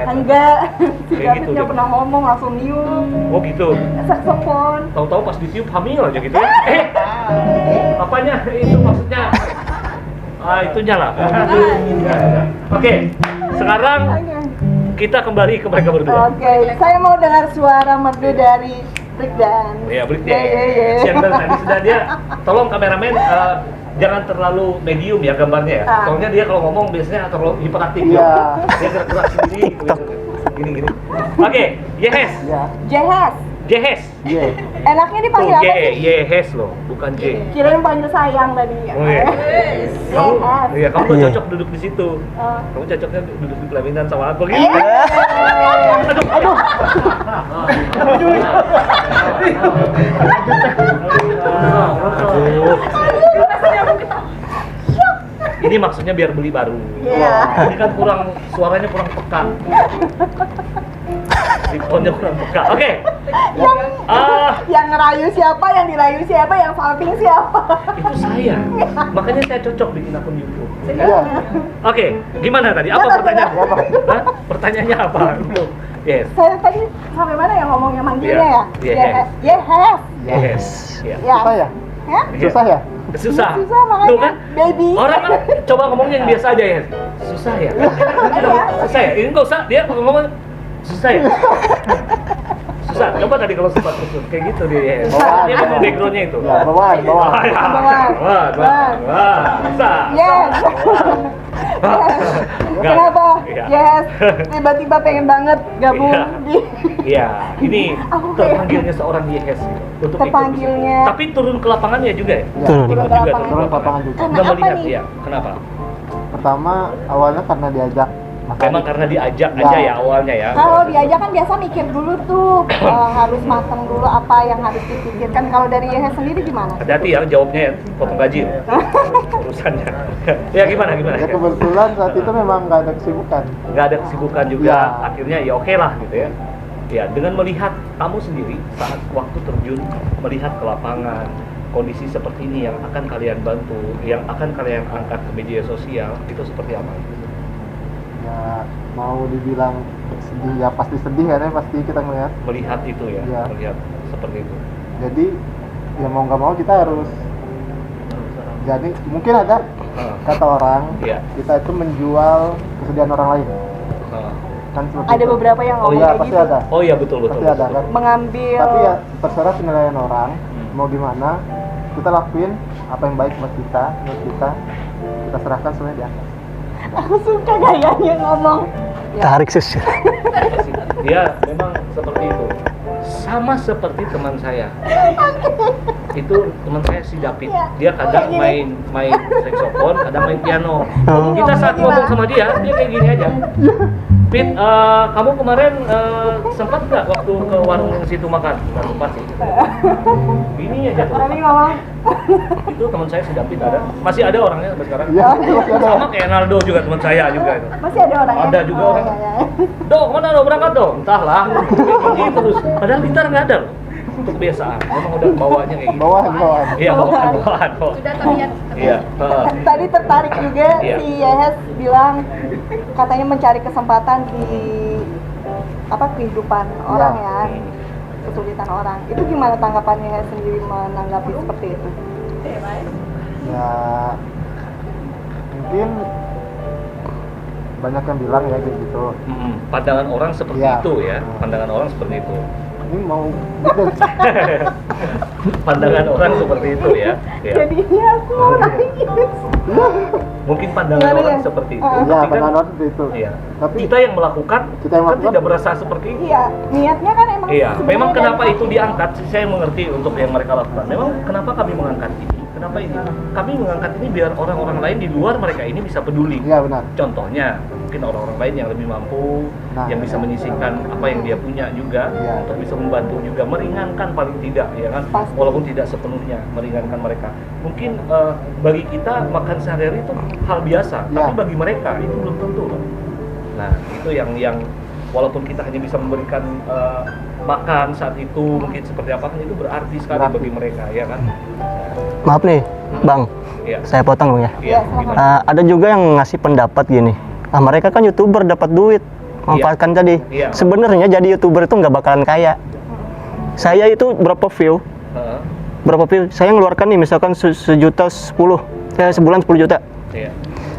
Speaker 2: Enggak. Si
Speaker 1: Kayak
Speaker 2: David
Speaker 1: gitu
Speaker 2: nggak
Speaker 1: deh.
Speaker 2: pernah ngomong, langsung nyium.
Speaker 1: Oh gitu.
Speaker 2: Saxophone.
Speaker 1: Tahu-tahu pas ditiup hamil aja gitu ya. Apanya itu maksudnya? Itunya lah. Oke, sekarang kita kembali ke mereka berdua.
Speaker 2: Oke, saya mau dengar suara merdu dari breakdance.
Speaker 1: Ya, breakdance.
Speaker 2: Yeah.
Speaker 1: Siang dari tadi sudah dia. Tolong kameramen jangan terlalu medium ya gambarnya ya. Soalnya dia kalau ngomong biasanya terlalu hiperaktif
Speaker 6: Iya.
Speaker 1: ya. Dia gerak-gerak sendiri. Gini. Oke, Yehes. Jehes.
Speaker 6: Iya.
Speaker 2: Enaknya
Speaker 1: Tuh,
Speaker 2: dipanggil apa sih?
Speaker 1: Yehes loh, bukan J.
Speaker 2: Kirain panggil sayang tadi.
Speaker 1: Oh iya. Kamu tuh
Speaker 3: Iya.
Speaker 1: cocok duduk di situ. Kamu cocoknya duduk di pelaminan sama aku gitu. Ini maksudnya biar beli baru.
Speaker 2: Iya.
Speaker 1: Ini kan suaranya kurang peka. Ringtone-nya kurang peka. Oke.
Speaker 2: Yang ngerayu siapa, yang dirayu siapa, yang salting siapa?
Speaker 1: Itu saya. Makanya saya cocok bikin akun YouTube.
Speaker 6: Iya.
Speaker 1: Oke, gimana tadi? Apa pertanyaannya? Hah? Pertanyaannya apa? Yes.
Speaker 2: Saya tadi sampai mana ya ngomongnya manggilnya
Speaker 1: Iya.
Speaker 2: ya?
Speaker 1: Yes. Iya.
Speaker 6: Susah ya?
Speaker 2: Ya?
Speaker 6: Susah ya?
Speaker 1: Susah.
Speaker 2: Susah makanya.
Speaker 1: Tuh kan?
Speaker 2: Baby.
Speaker 1: Orang kan coba ngomongnya yang biasa aja ya. Susah ya. Susah ya. Ini nggak usah dia ngomong susah ya. Susah. Coba tadi kalau sempat terus kayak gitu dia. Ya. Dia ngomong backgroundnya itu.
Speaker 6: Ya, bawaan.
Speaker 1: Susah.
Speaker 2: Yes.
Speaker 1: Enggak.
Speaker 2: Kenapa?
Speaker 1: Iya.
Speaker 2: Yes. Tiba-tiba pengen banget gabung
Speaker 1: Iya.
Speaker 2: di.
Speaker 1: Iya, ini
Speaker 2: Aku kayak-
Speaker 1: terpanggilnya seorang Yes untuk ikut
Speaker 2: Terpanggilnya.
Speaker 1: bisa. Tapi turun ke lapangannya juga ya?
Speaker 3: Turun.
Speaker 2: Turun
Speaker 1: Ikut
Speaker 2: ke
Speaker 1: juga
Speaker 2: lapangan.
Speaker 6: Turun ke lapangan juga.
Speaker 2: Karena
Speaker 1: Udah
Speaker 2: apa
Speaker 1: melihat
Speaker 2: nih?
Speaker 1: ya. Kenapa?
Speaker 6: Pertama, awalnya karena diajak.
Speaker 1: Memang karena diajak
Speaker 6: Ya.
Speaker 1: aja ya awalnya ya.
Speaker 2: Kalau diajak kan biasa mikir dulu tuh, harus matang dulu apa yang harus dipikirkan. Kalau dari Yehes sendiri gimana?
Speaker 1: Hati-hati ya jawabnya ya, potong gaji urusannya. Ya gimana?
Speaker 6: Ya kebetulan saat itu memang nggak ada kesibukan.
Speaker 1: Nggak ada kesibukan juga,
Speaker 6: Ya.
Speaker 1: akhirnya ya oke lah gitu ya. Ya dengan melihat kamu sendiri saat waktu terjun melihat ke lapangan kondisi seperti ini yang akan kalian bantu, yang akan kalian angkat ke media sosial itu seperti apa?
Speaker 6: Ya mau dibilang sedih ya pasti sedih kan ya, pasti kita ngeliat.
Speaker 1: Melihat itu ya,
Speaker 6: Ya.
Speaker 1: melihat seperti itu.
Speaker 6: Jadi ya mau nggak mau kita harus. Jadi mungkin ada kata orang
Speaker 1: Iya.
Speaker 6: kita itu menjual kesedihan orang lain.
Speaker 1: Nah.
Speaker 6: Kan seperti
Speaker 2: Ada
Speaker 6: itu.
Speaker 2: beberapa yang
Speaker 6: Oh
Speaker 2: ngomong
Speaker 6: iya
Speaker 2: kayak
Speaker 6: pasti
Speaker 2: gitu.
Speaker 6: ada.
Speaker 1: Oh iya betul.
Speaker 6: Pasti ada kan.
Speaker 2: Mengambil.
Speaker 6: Tapi ya terserah penilaian orang mau gimana, kita lakuin apa yang baik buat kita, menurut kita serahkan semuanya di atas.
Speaker 2: Aku suka gayanya ngomong.
Speaker 3: Tarik sus.
Speaker 1: Dia memang seperti itu. Sama seperti teman saya. itu teman saya si David.
Speaker 2: Iya.
Speaker 1: Dia kadang
Speaker 2: Kayak gini.
Speaker 1: main saxophone, kadang main piano.
Speaker 3: Oh.
Speaker 1: Kita saat ngomong sama dia kayak gini aja. Pit, kamu kemarin sempat nggak waktu ke warung situ makan? Nggak sempat sih. Ini aja tuh.
Speaker 2: Tadi ngomong.
Speaker 1: Itu teman saya si David ada. Masih ada orangnya sampai sekarang.
Speaker 6: Iya, masih ada.
Speaker 1: Sama kayak Naldo juga teman saya juga itu.
Speaker 2: Masih ada orangnya?
Speaker 1: Ada juga orang.
Speaker 2: Iya.
Speaker 1: Do, kemana do berangkat do? Entahlah. Kayak terus. Padahal gitar nggak ada loh. Untuk kebiasaan. Memang udah bawanya kayak gitu.
Speaker 6: Bawahan.
Speaker 1: Iya, bawaan.
Speaker 8: Sudah terlihat.
Speaker 1: Iya.
Speaker 2: Tadi tertarik juga
Speaker 1: Iya.
Speaker 2: si Yehes bilang katanya mencari kesempatan di kehidupan orang ya, kesulitan orang. Itu gimana tanggapannya Yehes sendiri menanggapi seperti itu?
Speaker 6: Ya mungkin banyak yang bilang ya kayak gitu.
Speaker 1: Pandangan orang seperti
Speaker 6: Iya.
Speaker 1: itu ya. Pandangan orang seperti itu.
Speaker 6: Ini mau gitu.
Speaker 1: Pandangan orang seperti itu ya. Ya.
Speaker 2: Jadinya aku nangis.
Speaker 1: Mungkin pandangan
Speaker 2: Gimana
Speaker 1: orang
Speaker 2: ya?
Speaker 1: seperti itu.
Speaker 2: Ah.
Speaker 6: Ya,
Speaker 1: Tapi kan,
Speaker 6: pandangan orang seperti itu.
Speaker 1: iya.
Speaker 6: Tapi
Speaker 1: Kita yang melakukan,
Speaker 6: Kita yang
Speaker 1: kan
Speaker 6: melakukan.
Speaker 1: tidak berasa seperti itu.
Speaker 2: Iya, niatnya kan emang.
Speaker 1: Iya,
Speaker 2: sebenarnya
Speaker 1: memang
Speaker 2: dari
Speaker 1: kenapa
Speaker 2: hati.
Speaker 1: itu diangkat, saya mengerti untuk yang mereka lakukan. Memang kenapa kami mengangkat ini? Kenapa ini? Kami mengangkat ini biar orang-orang lain di luar mereka ini bisa peduli.
Speaker 6: iya benar.
Speaker 1: Contohnya, mungkin orang-orang lain yang lebih mampu,
Speaker 6: Nah,
Speaker 1: yang bisa
Speaker 6: iya.
Speaker 1: menyisihkan apa yang dia punya juga,
Speaker 6: Iya.
Speaker 1: untuk bisa membantu juga, meringankan paling tidak, ya kan?
Speaker 2: Pasti.
Speaker 1: Walaupun tidak sepenuhnya meringankan mereka. Mungkin bagi kita makan sehari-hari itu hal biasa,
Speaker 6: Iya.
Speaker 1: tapi bagi mereka itu belum tentu loh. Nah, itu yang walaupun kita hanya bisa memberikan makan saat itu, mungkin seperti apa kan itu berarti sekali
Speaker 6: Berarti.
Speaker 1: bagi mereka, ya kan?
Speaker 3: Maaf nih, Bang.
Speaker 1: Iya.
Speaker 3: Saya potong Bang ya.
Speaker 1: Iya,
Speaker 2: Iya,
Speaker 1: gimana?
Speaker 3: Ada juga yang ngasih pendapat gini. Mereka kan YouTuber dapat duit, manfaatkan tadi.
Speaker 1: Iya.
Speaker 3: Sebenarnya jadi YouTuber itu nggak bakalan kaya. Saya itu berapa view?
Speaker 1: Heeh.
Speaker 3: Berapa view? Saya ngeluarkan nih misalkan sejuta 10, sebulan 10 juta.
Speaker 1: Iya.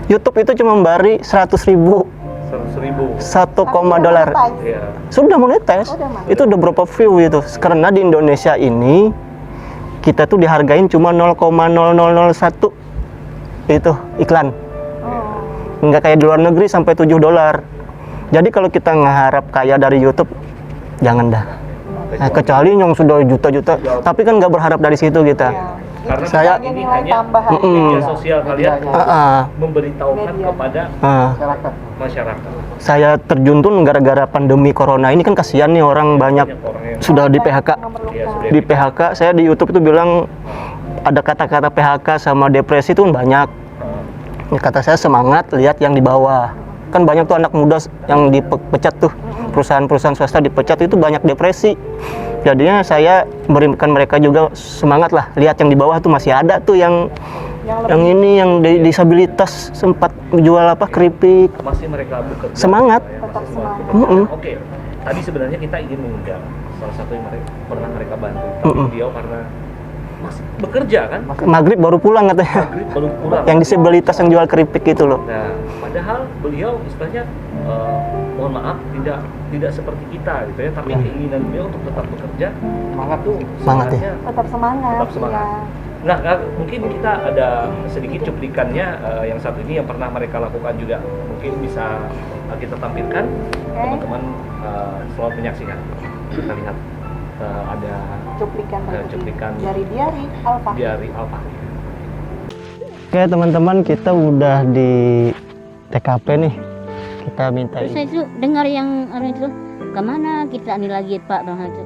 Speaker 3: YouTube itu cuma memberi 100.000,
Speaker 1: 100.000.
Speaker 3: 1, dolar.
Speaker 1: Iya.
Speaker 3: Sudah monetize.
Speaker 2: Udah monetize.
Speaker 3: Itu udah berapa view itu? Karena di Indonesia ini kita tuh dihargain cuma 0,0001 itu iklan.
Speaker 2: Oh.
Speaker 3: Nggak kayak di luar negeri sampai 7 dolar. Jadi kalau kita ngeharap kaya dari YouTube, jangan dah. Kecuali yang sudah juta-juta, tapi kan nggak berharap dari situ kita.
Speaker 2: Iya.
Speaker 1: Karena
Speaker 3: Saya-
Speaker 1: ini
Speaker 2: nilai
Speaker 1: hanya
Speaker 2: tambahan.
Speaker 1: media sosial kalian memberitahukan
Speaker 2: Media.
Speaker 1: kepada
Speaker 6: Masyarakat.
Speaker 1: masyarakat.
Speaker 3: Saya terjun tuh gara-gara pandemi corona ini kan kasihan nih orang banyak
Speaker 1: orang yang
Speaker 3: sudah di PHK.
Speaker 1: Iya, sudah
Speaker 3: Di PHK, saya di YouTube itu bilang ada kata-kata PHK sama depresi itu banyak. Kata saya semangat, lihat yang di bawah. Kan banyak tuh anak muda yang dipecat tuh, perusahaan-perusahahaan swasta dipecat itu banyak depresi. Jadinya saya berikan mereka juga semangat lah, lihat yang di bawah tuh masih ada tuh yang ini yang disabilitas sempat jual keripik.
Speaker 1: masih mereka bekerja.
Speaker 3: Semangat.
Speaker 1: Ya,
Speaker 2: Tetap
Speaker 1: masih
Speaker 2: semangat.
Speaker 1: Oke. Tadi sebenarnya kita ingin mengundang salah satu yang pernah mereka bantu. Tapi beliau karena masih bekerja kan,
Speaker 3: Maghrib baru pulang katanya.
Speaker 1: maghrib baru pulang.
Speaker 3: Yang disabilitas yang jual keripik itu loh.
Speaker 1: Nah, padahal beliau istilahnya mohon maaf tidak seperti kita gitu ya, tapi keinginan beliau untuk tetap bekerja
Speaker 6: Semangat
Speaker 1: tuh
Speaker 3: Semangat ya.
Speaker 1: semangatnya
Speaker 2: Tetap semangat.
Speaker 1: tetap semangat.
Speaker 2: Iya.
Speaker 1: Nah, mungkin kita ada sedikit cuplikannya yang satu ini yang pernah mereka lakukan juga. Mungkin bisa kita tampilkan, teman-teman selamat menyaksikan. Kita lihat ada
Speaker 2: Cuplikan
Speaker 1: cuplikan
Speaker 2: dari Diari Alfa.
Speaker 1: Diari Alfa.
Speaker 3: Oke teman-teman, kita udah di TKP nih. Kita minta
Speaker 9: Terus saya itu dengar yang itu kemana kita ini lagi Pak Bang itu.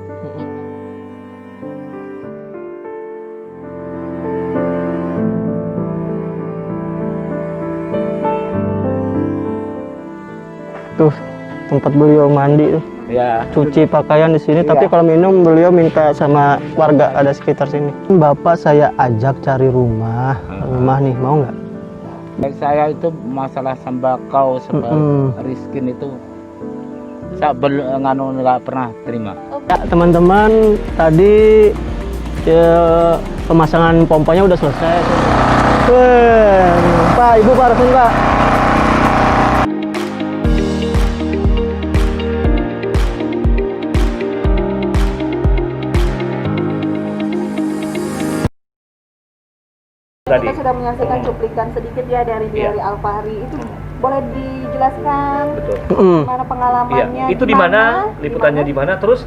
Speaker 3: tuh tempat beliau mandi tuh.
Speaker 1: Ya.
Speaker 3: Cuci pakaian di sini, tapi kalau minum beliau minta sama warga ada sekitar sini. Bapak saya ajak cari rumah nih, mau nggak?
Speaker 10: Saya itu masalah sembako riskin itu saya nggak pernah terima.
Speaker 3: Ya teman-teman, tadi pemasangan pompanya udah selesai. Pak, Ibu, Pak, resin Pak.
Speaker 2: Kita sudah menyaksikan cuplikan sedikit ya dari Diari Alfahri. Itu boleh dijelaskan
Speaker 1: Betul.
Speaker 2: gimana pengalamannya?
Speaker 1: Iya, itu di mana, liputannya di mana, terus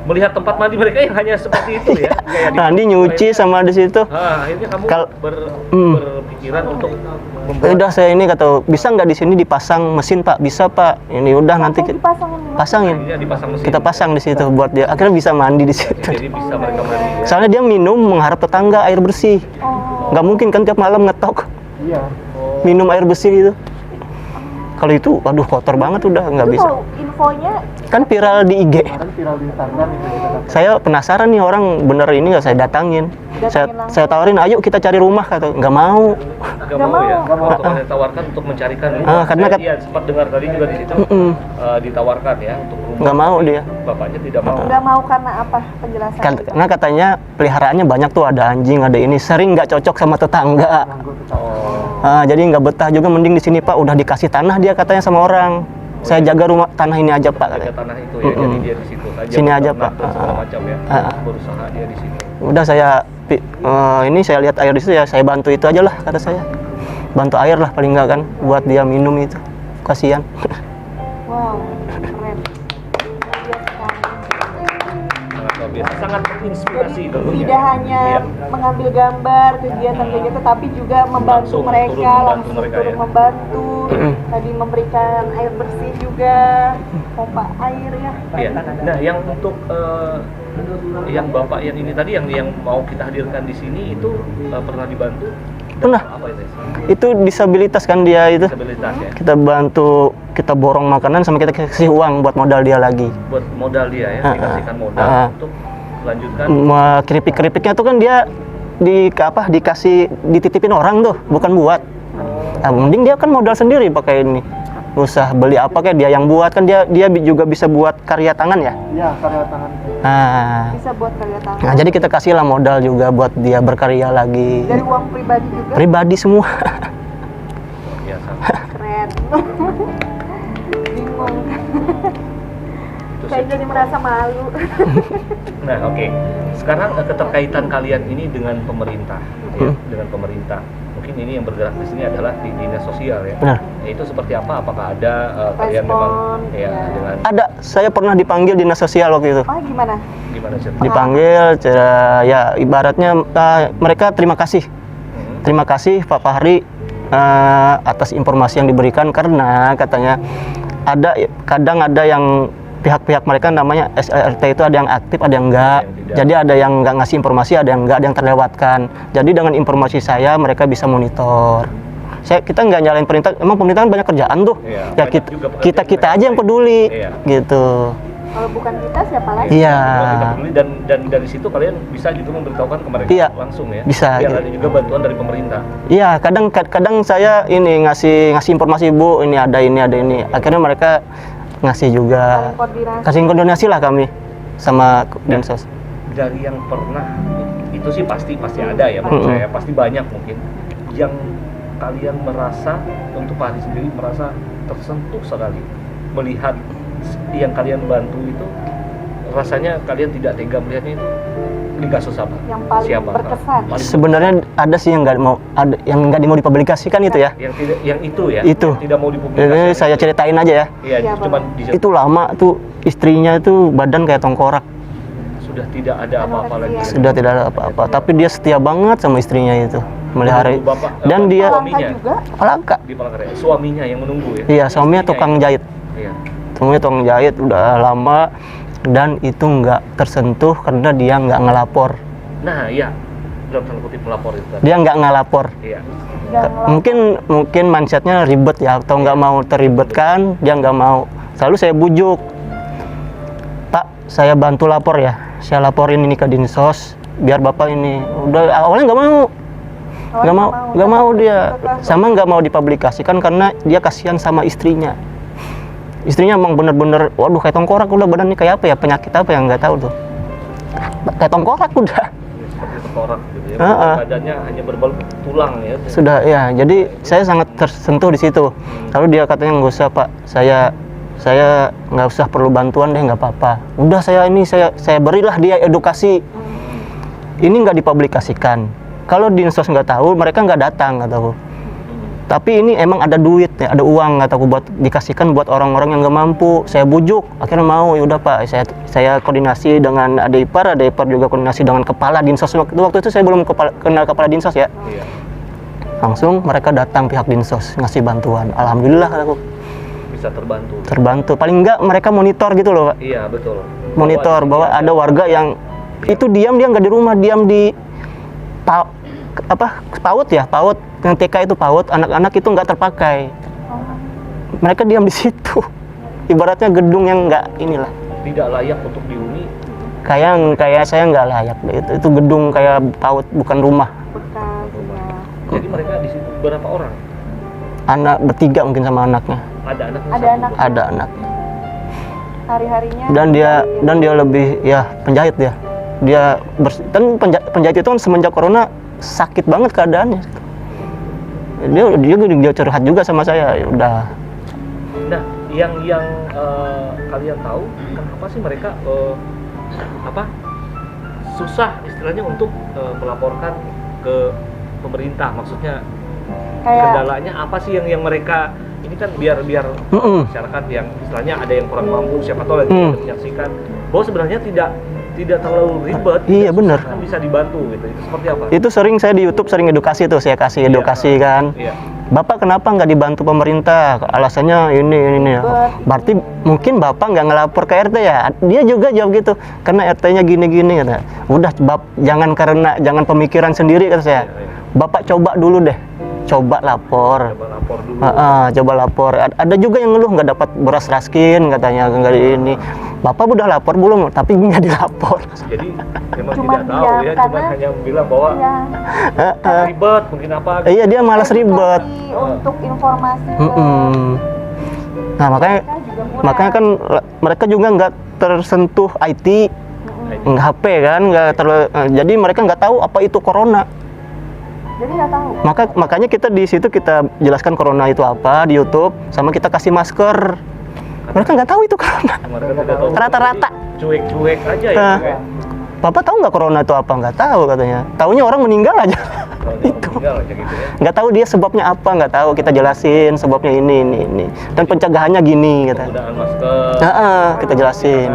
Speaker 1: melihat tempat mandi mereka yang hanya seperti itu ya. Kayak di-
Speaker 3: Mandi nyuci sama di situ.
Speaker 1: akhirnya kamu
Speaker 3: Kal-
Speaker 1: berpikiran untuk membuat
Speaker 3: Udah saya ini kata bisa nggak di sini dipasang mesin Pak? Bisa Pak. Ini udah nanti kita pasangin.
Speaker 1: akhirnya dipasang mesin.
Speaker 3: Kita pasang di situ buat dia. Akhirnya bisa mandi di situ.
Speaker 1: Jadi bisa mereka mandi ya.
Speaker 3: Soalnya dia minum mengharap tetangga air bersih. Nggak mungkin kan tiap malam ngetok
Speaker 6: Iya.
Speaker 3: minum air bersih gitu. Kalau itu, waduh kotor banget udah nggak
Speaker 2: Itu
Speaker 3: bisa.
Speaker 2: tahu infonya
Speaker 3: Kan viral di IG.
Speaker 6: Kemarin viral di Instagram itu kita dapat.
Speaker 3: Saya penasaran nih orang bener ini nggak saya datangin. Saya tawarin, ayo kita cari rumah kata nggak mau.
Speaker 1: Nggak mau ya. Untuk ditawarkan untuk mencarikan rumah.
Speaker 3: karena
Speaker 1: Saya iya, sempat dengar tadi juga di situ ditawarkan ya untuk rumah.
Speaker 3: Nggak mau dia.
Speaker 1: Bapaknya tidak mau.
Speaker 2: nggak mau karena apa penjelasan?
Speaker 3: Karena katanya peliharaannya banyak tuh, ada anjing, ada ini, sering nggak cocok sama tetangga. Jadi nggak betah juga, mending di sini Pak, udah dikasih tanah dia katanya sama orang. Saya jaga rumah tanah ini aja Pak
Speaker 1: Jaga
Speaker 3: katanya.
Speaker 1: tanah itu ya, jadi dia di situ aja.
Speaker 3: Sini aja,
Speaker 1: beternak
Speaker 3: Pak.
Speaker 1: dan segala macam ya. Berusaha dia di situ.
Speaker 3: Udah ini saya lihat air di situ ya, saya bantu itu aja lah kata saya. Bantu air lah paling nggak kan, buat dia minum itu. Kasihan.
Speaker 2: Wow, keren.
Speaker 1: Sangat luar biasa, sangat menginspirasi
Speaker 2: Jadi
Speaker 1: tentunya.
Speaker 2: tidak hanya
Speaker 1: Iya.
Speaker 2: mengambil gambar kegiatan kayak gitu, tapi juga membantu
Speaker 1: Langsung
Speaker 2: mereka,
Speaker 1: turun membantu
Speaker 2: langsung
Speaker 1: mereka,
Speaker 2: turun
Speaker 1: ya.
Speaker 2: membantu. Tadi memberikan air bersih juga, pompa air ya.
Speaker 1: Iya. Nah, yang untuk yang bapak yang ini tadi yang mau kita hadirkan di sini itu pernah dibantu?
Speaker 3: Pernah.
Speaker 1: Apa itu?
Speaker 3: Itu disabilitas kan dia itu.
Speaker 1: Disabilitas ya.
Speaker 3: Kita bantu, kita borong makanan sama kita kasih uang buat modal dia lagi.
Speaker 1: Buat modal dia ya, dikasihkan modal untuk melanjutkan.
Speaker 3: Keripik-keripiknya tuh kan dia dikasih dititipin orang tuh, bukan buat. Nah, mending dia kan modal sendiri pakai ini. Usah beli apa kayak dia yang buat kan, dia juga bisa buat karya tangan ya.
Speaker 6: Iya, karya tangan.
Speaker 2: Bisa buat karya tangan.
Speaker 3: Nah, jadi kita kasih lah modal juga buat dia berkarya lagi.
Speaker 2: Dari uang pribadi juga.
Speaker 3: Pribadi semua.
Speaker 1: Biasa.
Speaker 2: Keren. Bingung. Saya jadi merasa malu.
Speaker 1: Nah, oke. Sekarang keterkaitan kalian ini dengan pemerintah, ya, dengan pemerintah. Mungkin ini yang bergerak di sini adalah di dinas sosial ya.
Speaker 3: Benar.
Speaker 1: Ya, itu seperti apa? Apakah ada kalian memang ya dengan
Speaker 3: Ada, saya pernah dipanggil dinas sosial waktu itu.
Speaker 2: Oh, gimana?
Speaker 1: gimana sih?
Speaker 3: Dipanggil, ya ibaratnya mereka terima kasih. Terima kasih Pak Fahri atas informasi yang diberikan, karena katanya kadang ada yang pihak-pihak mereka namanya SRT itu ada yang aktif, ada yang enggak. Jadi ada yang enggak ngasih informasi, ada yang enggak, ada yang terlewatkan. Jadi dengan informasi saya mereka bisa monitor. Kita nggak nyalain pemerintah, emang pemerintah kan banyak kerjaan tuh.
Speaker 1: Iya,
Speaker 3: Ya kita aja yang peduli, gitu.
Speaker 2: Kalau bukan kita siapa lagi?
Speaker 3: Iya.
Speaker 1: Kita peduli dan dari situ kalian bisa juga memberitahukan ke mereka
Speaker 3: Iya,
Speaker 1: langsung ya.
Speaker 3: bisa,
Speaker 1: Biar
Speaker 3: gitu.
Speaker 1: ada juga bantuan dari pemerintah.
Speaker 3: Iya, kadang saya ini ngasih informasi, Bu, ini ada ini. Akhirnya mereka ngasih juga. Kasih koordinasi lah kami sama Dinsos.
Speaker 1: Dari yang pernah itu sih pasti ada ya, menurut saya pasti banyak mungkin yang kalian merasa, untuk Pak Hari sendiri merasa tersentuh sekali melihat yang kalian bantu itu. Rasanya kalian tidak tega melihatnya itu di kasus apa?
Speaker 2: Yang paling
Speaker 1: Siapa?
Speaker 2: berkesan.
Speaker 3: Sebenarnya ada sih yang nggak mau dipublikasikan itu ya.
Speaker 1: Yang itu ya.
Speaker 3: Itu.
Speaker 1: Yang tidak mau dipublikasikan.
Speaker 3: Ini saya ceritain aja ya.
Speaker 1: Iya, cuma
Speaker 3: Itu lama tuh, istrinya itu badan kayak tongkorak.
Speaker 1: sudah tidak ada apa-apa lagi.
Speaker 3: Sudah tidak ada apa-apa, tapi dia setia banget sama istrinya itu, melihara. Dan dia
Speaker 1: suaminya
Speaker 3: Palangka.
Speaker 1: di Palangkaraya. Suaminya yang menunggu ya.
Speaker 3: Iya, suaminya tukang jahit.
Speaker 1: Iya.
Speaker 3: Suaminya tukang jahit udah lama, dan itu nggak tersentuh karena dia nggak ngelapor.
Speaker 1: Nah, iya. Dalam tanda kutip melapor itu.
Speaker 3: Dia nggak ngelapor.
Speaker 1: Iya.
Speaker 3: Mungkin mindsetnya ribet ya, atau nggak mau terribetkan, dia nggak mau. Selalu saya bujuk, Pak, saya bantu lapor ya, saya laporin ini ke Dinsos biar Bapak ini. Udah awalnya nggak mau dia, sama nggak mau dipublikasikan karena dia kasihan sama istrinya. Istrinya emang bener-bener, waduh kayak tongkorak udah, badannya kayak apa ya, penyakit apa yang nggak tahu tuh, kayak tongkorak udah.
Speaker 1: Seperti tengkorak gitu ya. Badannya hanya berbalut tulang ya.
Speaker 3: Sudah ya, jadi saya sangat tersentuh di situ. Lalu dia katanya nggak usah Pak, saya nggak usah perlu bantuan deh, nggak apa-apa. Udah saya berilah dia edukasi. Ini nggak dipublikasikan. Kalau Dinsos nggak tahu, mereka nggak datang, nggak tahu. Tapi ini emang ada duit ya, ada uang kataku buat dikasihkan buat orang-orang yang nggak mampu. Saya bujuk, akhirnya mau. Ya udah Pak, saya koordinasi dengan adik ipar juga koordinasi dengan kepala dinsos. Waktu itu saya belum kenal kepala dinsos ya.
Speaker 1: Iya.
Speaker 3: Langsung mereka datang pihak dinsos ngasih bantuan. Alhamdulillah kataku.
Speaker 1: Bisa terbantu.
Speaker 3: Terbantu. Paling enggak mereka monitor gitu loh Pak.
Speaker 1: Iya betul.
Speaker 3: Monitor bahwa ada warga yang itu diam, dia nggak di rumah, diam di PAUD ya, PAUD yang TK itu PAUD, anak-anak itu nggak terpakai. Mereka diam di situ. Ibaratnya gedung yang nggak inilah.
Speaker 1: Tidak layak untuk dihuni.
Speaker 3: Kayak saya nggak layak deh. Itu gedung kayak PAUD, bukan rumah.
Speaker 2: Bekas, ya.
Speaker 1: Jadi mereka di situ berapa orang?
Speaker 3: Anak bertiga mungkin sama anaknya.
Speaker 1: Ada anaknya?
Speaker 2: Ada anak.
Speaker 3: Ada anak.
Speaker 2: Hari-harinya.
Speaker 3: Dan dia lebih ya penjahit dia. Dan penjahit itu kan semenjak corona sakit banget keadaannya. Dia curhat juga sama saya. Ya udah.
Speaker 1: Nah, yang kalian tahu kenapa sih mereka susah istilahnya untuk melaporkan ke pemerintah? Maksudnya kendalanya apa sih yang mereka ini kan biar masyarakat yang istilahnya ada yang kurang mampu, siapa tahu lagi menyaksikan bahwa sebenarnya tidak terlalu ribet.
Speaker 3: Iya benar.
Speaker 1: Kan bisa dibantu gitu. Itu seperti apa?
Speaker 3: Itu sering saya di YouTube sering edukasi tuh, saya kasih edukasi kan.
Speaker 1: Iya.
Speaker 3: Bapak kenapa nggak dibantu pemerintah? Alasannya ini. Berarti mungkin Bapak nggak ngelapor ke RT ya? Dia juga jawab gitu. Karena RT-nya gini kata. Udah jangan pemikiran sendiri kata saya. Bapak coba dulu deh. Coba lapor. Coba lapor. Ada juga yang ngeluh nggak dapat beras raskin katanya, nggak ini. Bapak udah lapor belum? Tapi nggak dilapor.
Speaker 1: Jadi memang tidak tahu ya, cuma hanya bilang bahwa ribet mungkin apa. Gitu.
Speaker 3: Iya dia malas ribet.
Speaker 2: Untuk informasi.
Speaker 3: Nah makanya kan mereka juga nggak tersentuh IT, nggak HP kan, jadi mereka nggak tahu apa itu corona.
Speaker 2: Jadi nggak tahu.
Speaker 3: Makanya kita di situ kita jelaskan corona itu apa di YouTube, sama kita kasih masker. Mereka nggak tahu itu corona. Rata-rata.
Speaker 1: Cuek-cuek aja ya.
Speaker 3: Bapak tahu nggak corona itu apa? Nggak tahu katanya. Taunya orang meninggal aja. Itu. Nggak tahu dia sebabnya apa, nggak tahu. Kita jelasin sebabnya ini. Dan pencegahannya gini kata.
Speaker 1: Penggunaan masker.
Speaker 3: Kita jelasin.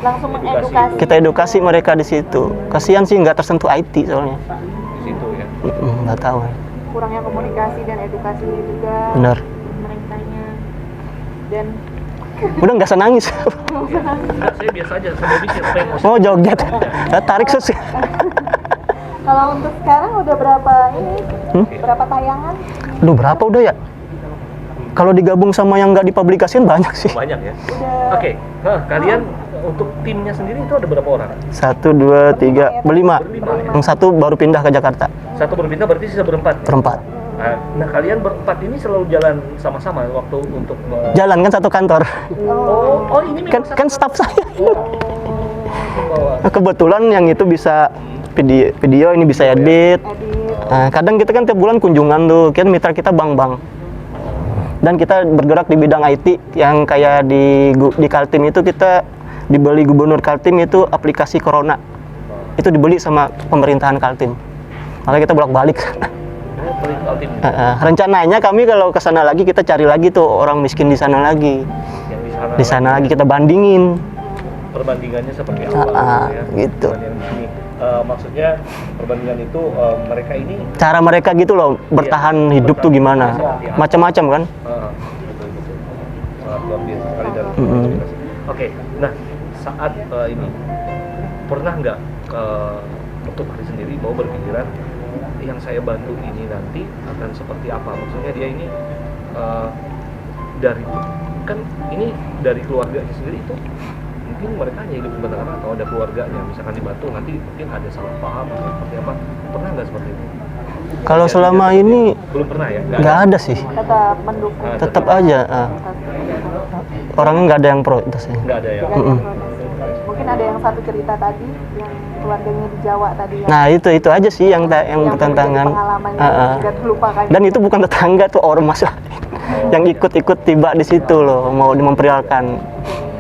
Speaker 2: Langsung mengedukasi.
Speaker 3: Kita edukasi mereka di situ. Kasihan sih nggak tersentuh IT soalnya.
Speaker 1: Di situ ya.
Speaker 3: Nggak tahu.
Speaker 2: Kurangnya komunikasi dan edukasi juga.
Speaker 3: Benar.
Speaker 2: Merekanya. Dan
Speaker 3: udah nggak usah nangis.
Speaker 1: Enggak, saya biasa aja, saya mikir apa yang
Speaker 3: mau joget. Tarik sus.
Speaker 2: Kalau untuk sekarang udah berapa ini? Berapa tayangan?
Speaker 3: Duh, berapa udah ya? Kalau digabung sama yang nggak dipublikasikan banyak sih.
Speaker 1: Banyak ya. Oke. Kalian untuk timnya sendiri itu ada berapa orang?
Speaker 3: 1, 2, 3, berlima. Yang satu baru pindah ke Jakarta.
Speaker 1: Satu berpindah berarti sisa berempat.
Speaker 3: Berempat.
Speaker 1: Nah kalian berempat ini selalu jalan sama-sama waktu untuk
Speaker 3: jalan kan satu kantor.
Speaker 1: Oh ini
Speaker 3: kan staf saya. Kebetulan yang itu bisa video ini bisa edit. Kadang kita kan tiap bulan kunjungan tuh, kan mitra kita bank. Dan kita bergerak di bidang IT yang kayak di Kaltim itu kita dibeli Gubernur Kaltim itu aplikasi Corona. Itu dibeli sama pemerintahan Kaltim. Makanya kita bolak-balik. Rencananya kami kalau ke sana lagi kita cari lagi tuh orang miskin di sana lagi. Di sana lagi kita bandingin.
Speaker 1: Perbandingannya seperti apa
Speaker 3: gitu.
Speaker 1: Maksudnya perbandingan itu mereka ini
Speaker 3: cara mereka gitu loh bertahan hidup tuh gimana? Macam-macam kan?
Speaker 1: Betul. Sangat luar biasa sekali dan Oke, nah saat ini pernah nggak untuk hari sendiri mau berpikiran yang saya bantu ini nanti akan seperti apa? Maksudnya dia ini dari kan ini dari keluarganya sendiri itu mungkin mereka hanya hidup sebentar atau ada keluarganya misalkan dibantu nanti mungkin ada salah paham atau seperti apa, pernah nggak seperti itu?
Speaker 3: Kalau selama ini
Speaker 1: belum pernah ya?
Speaker 3: Nggak ada sih.
Speaker 2: Tetap mendukung.
Speaker 3: Tetap aja. Orangnya nggak ada yang protes ya.
Speaker 1: Nggak ada ya.
Speaker 2: Mungkin ada yang satu cerita tadi yang keluarganya di Jawa tadi.
Speaker 3: Nah itu aja sih yang tantangan. Dan itu bukan tetangga tuh ormas yang ikut-ikut tiba di situ loh mau memperlihatkan.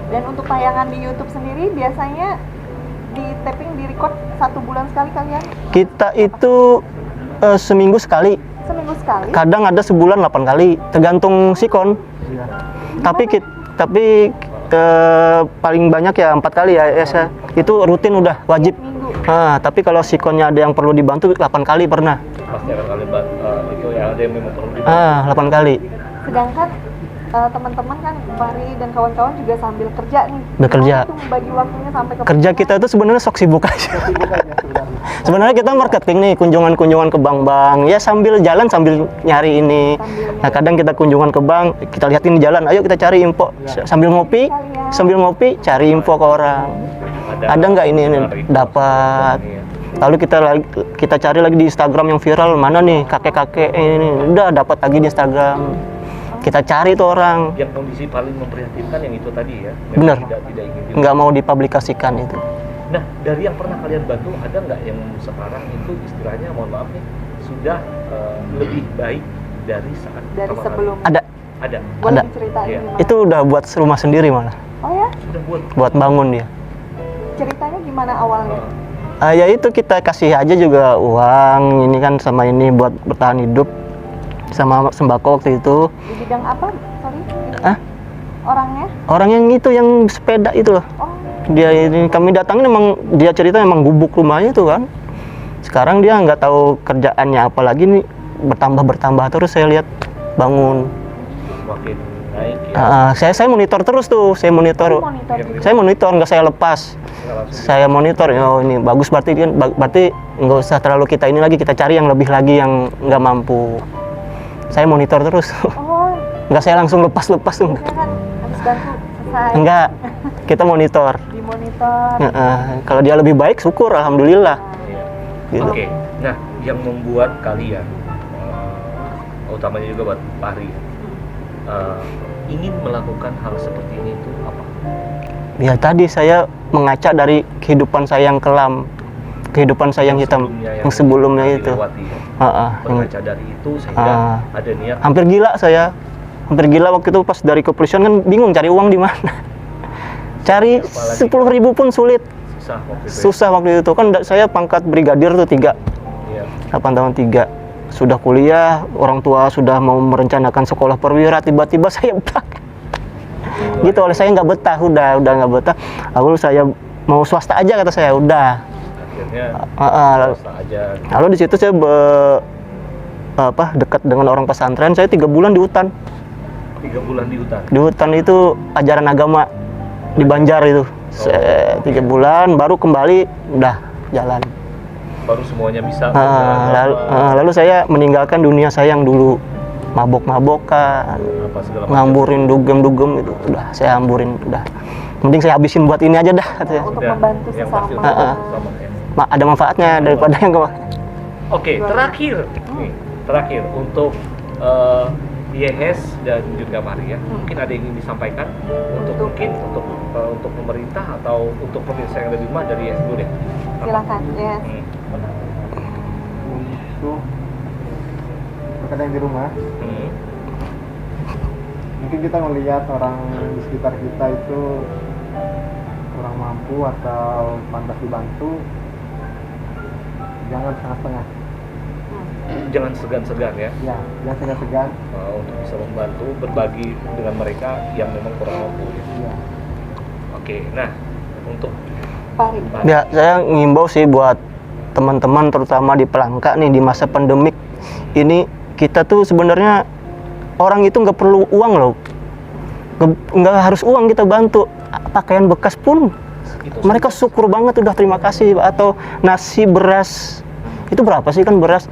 Speaker 2: Dan untuk tayangan di YouTube sendiri biasanya di tapping, di record 1 bulan sekali kalian?
Speaker 3: Kita itu seminggu sekali.
Speaker 2: Seminggu sekali?
Speaker 3: Kadang ada sebulan 8 kali, tergantung sikon.
Speaker 6: Iya.
Speaker 3: Tapi paling banyak ya 4 kali ya, itu rutin udah wajib.
Speaker 2: Minggu.
Speaker 3: Tapi kalau sikonnya ada yang perlu dibantu 8 kali pernah.
Speaker 1: Pasti akan kalian itu ya ada yang memang perlu dibantu.
Speaker 3: 8 kali.
Speaker 2: Sedangkan teman-teman kan Fahri dan kawan-kawan juga sambil kerja nih.
Speaker 3: Bekerja.
Speaker 2: Gimana tuh membagi waktunya sampai ke
Speaker 3: Kerja kita itu sebenarnya sok sibuk aja. Sebenarnya kita marketing nih, kunjungan-kunjungan ke bank-bank. Ya sambil jalan sambil nyari ini. Nah, kadang kita kunjungan ke bank, kita lihatin di jalan, ayo kita cari info. Sambil ngopi, cari info ke orang. Ada nggak ini dapat. Lalu kita cari lagi di Instagram yang viral, mana nih kakek-kakek ini. Udah dapat lagi di Instagram. Kita cari tuh orang.
Speaker 1: Yang kondisi paling memprihatinkan yang itu tadi ya.
Speaker 3: Bener.
Speaker 1: Tidak ingin
Speaker 3: Nggak mau dipublikasikan itu.
Speaker 1: Nah, dari yang pernah kalian bantu, ada nggak yang sekarang itu istilahnya, mohon maaf nih, sudah lebih baik dari saat
Speaker 2: dari
Speaker 1: pertama
Speaker 2: sebelumnya?
Speaker 1: kali?
Speaker 3: Ada.
Speaker 1: Ada.
Speaker 2: Boleh
Speaker 3: Ada.
Speaker 2: diceritain
Speaker 1: Iya.
Speaker 2: gimana?
Speaker 3: Itu udah buat rumah sendiri malah.
Speaker 2: Oh ya?
Speaker 1: Sudah
Speaker 3: Buat bangun dia.
Speaker 2: Ceritanya gimana awalnya?
Speaker 3: Ya itu kita kasih aja juga uang ini kan sama ini buat bertahan hidup sama sembako waktu itu.
Speaker 2: Di bidang apa? Sorry.
Speaker 3: Hah?
Speaker 2: Orangnya?
Speaker 3: Orang yang itu yang sepeda itu loh.
Speaker 2: Oh.
Speaker 3: Dia ini kami datangin emang dia cerita emang gubuk rumahnya itu kan. Sekarang dia nggak tahu kerjaannya apa lagi nih, bertambah terus saya lihat bangun.
Speaker 1: Makin naik ya.
Speaker 3: Saya monitor terus tuh, saya monitor nggak saya lepas. Saya monitor, oh ini bagus berarti kan, berarti nggak usah terlalu kita ini lagi, kita cari yang lebih lagi yang nggak mampu. Saya monitor terus,
Speaker 2: Oh.
Speaker 3: nggak saya langsung lepas tuh.
Speaker 2: Biasanya kan habis bantu selesai.
Speaker 3: Enggak, kita monitor.
Speaker 2: Dimonitor.
Speaker 3: Kalau dia lebih baik, syukur, alhamdulillah. Gitu.
Speaker 1: Oke. Nah, yang membuat kalian, utamanya juga buat Fahri, ingin melakukan hal seperti ini itu apa?
Speaker 3: Ya tadi saya mengaca dari kehidupan saya yang kelam, kehidupan saya yang hitam, yang sebelumnya itu.
Speaker 1: Dilewati, ya? Berkaca dari itu sehingga ada niat.
Speaker 3: Hampir gila saya, waktu itu pas dari kepolisian kan bingung cari uang di mana. Cari 10.000 pun sulit. Susah waktu itu kan saya pangkat brigadir tuh 3. 8 tahun 3. Sudah kuliah, orang tua sudah mau merencanakan sekolah perwira, tiba-tiba saya gitu, oleh saya nggak betah, udah nggak betah. Lalu saya mau swasta aja kata saya, udah.
Speaker 1: Akhirnya swasta aja.
Speaker 3: Lalu di situ saya dekat dengan orang pesantren, saya 3 bulan di hutan.
Speaker 1: 3 bulan di hutan?
Speaker 3: Di hutan itu ajaran agama di Banjar itu. 3 bulan baru kembali udah jalan.
Speaker 1: Baru semuanya bisa.
Speaker 3: Lalu saya meninggalkan dunia saya yang dulu mabok-mabokan, ngamburin dugem itu, udah saya hamburin, udah. Mending saya habisin buat ini aja dah katanya.
Speaker 2: Untuk membantu sesama.
Speaker 3: Ada manfaatnya daripada yang kemarin.
Speaker 1: Oke, terakhir untuk Yehes dan juga Fahri ya. Mungkin ada yang ingin disampaikan untuk pemerintah atau untuk pemirsa yang lebih rumah dari Yehes dulu deh.
Speaker 2: Silakan, Yes.
Speaker 6: Untuk berkata yang di rumah, mungkin kita melihat orang di sekitar kita itu kurang mampu atau pantas dibantu, jangan setengah-setengah.
Speaker 1: Jangan segan-segan ya.
Speaker 6: Ya, jangan segan-segan.
Speaker 1: Untuk bisa membantu, berbagi dengan mereka yang memang kurang mampu.
Speaker 6: Ya.
Speaker 1: Oke, nah untuk
Speaker 2: Fahri.
Speaker 3: Ya, saya ngimbau sih buat teman-teman terutama di Pelangka nih di masa pandemik ini, kita tuh sebenarnya orang itu nggak perlu uang loh, nggak harus uang kita bantu, pakaian bekas pun mereka syukur banget, udah terima kasih. Atau nasi, beras, itu berapa sih kan beras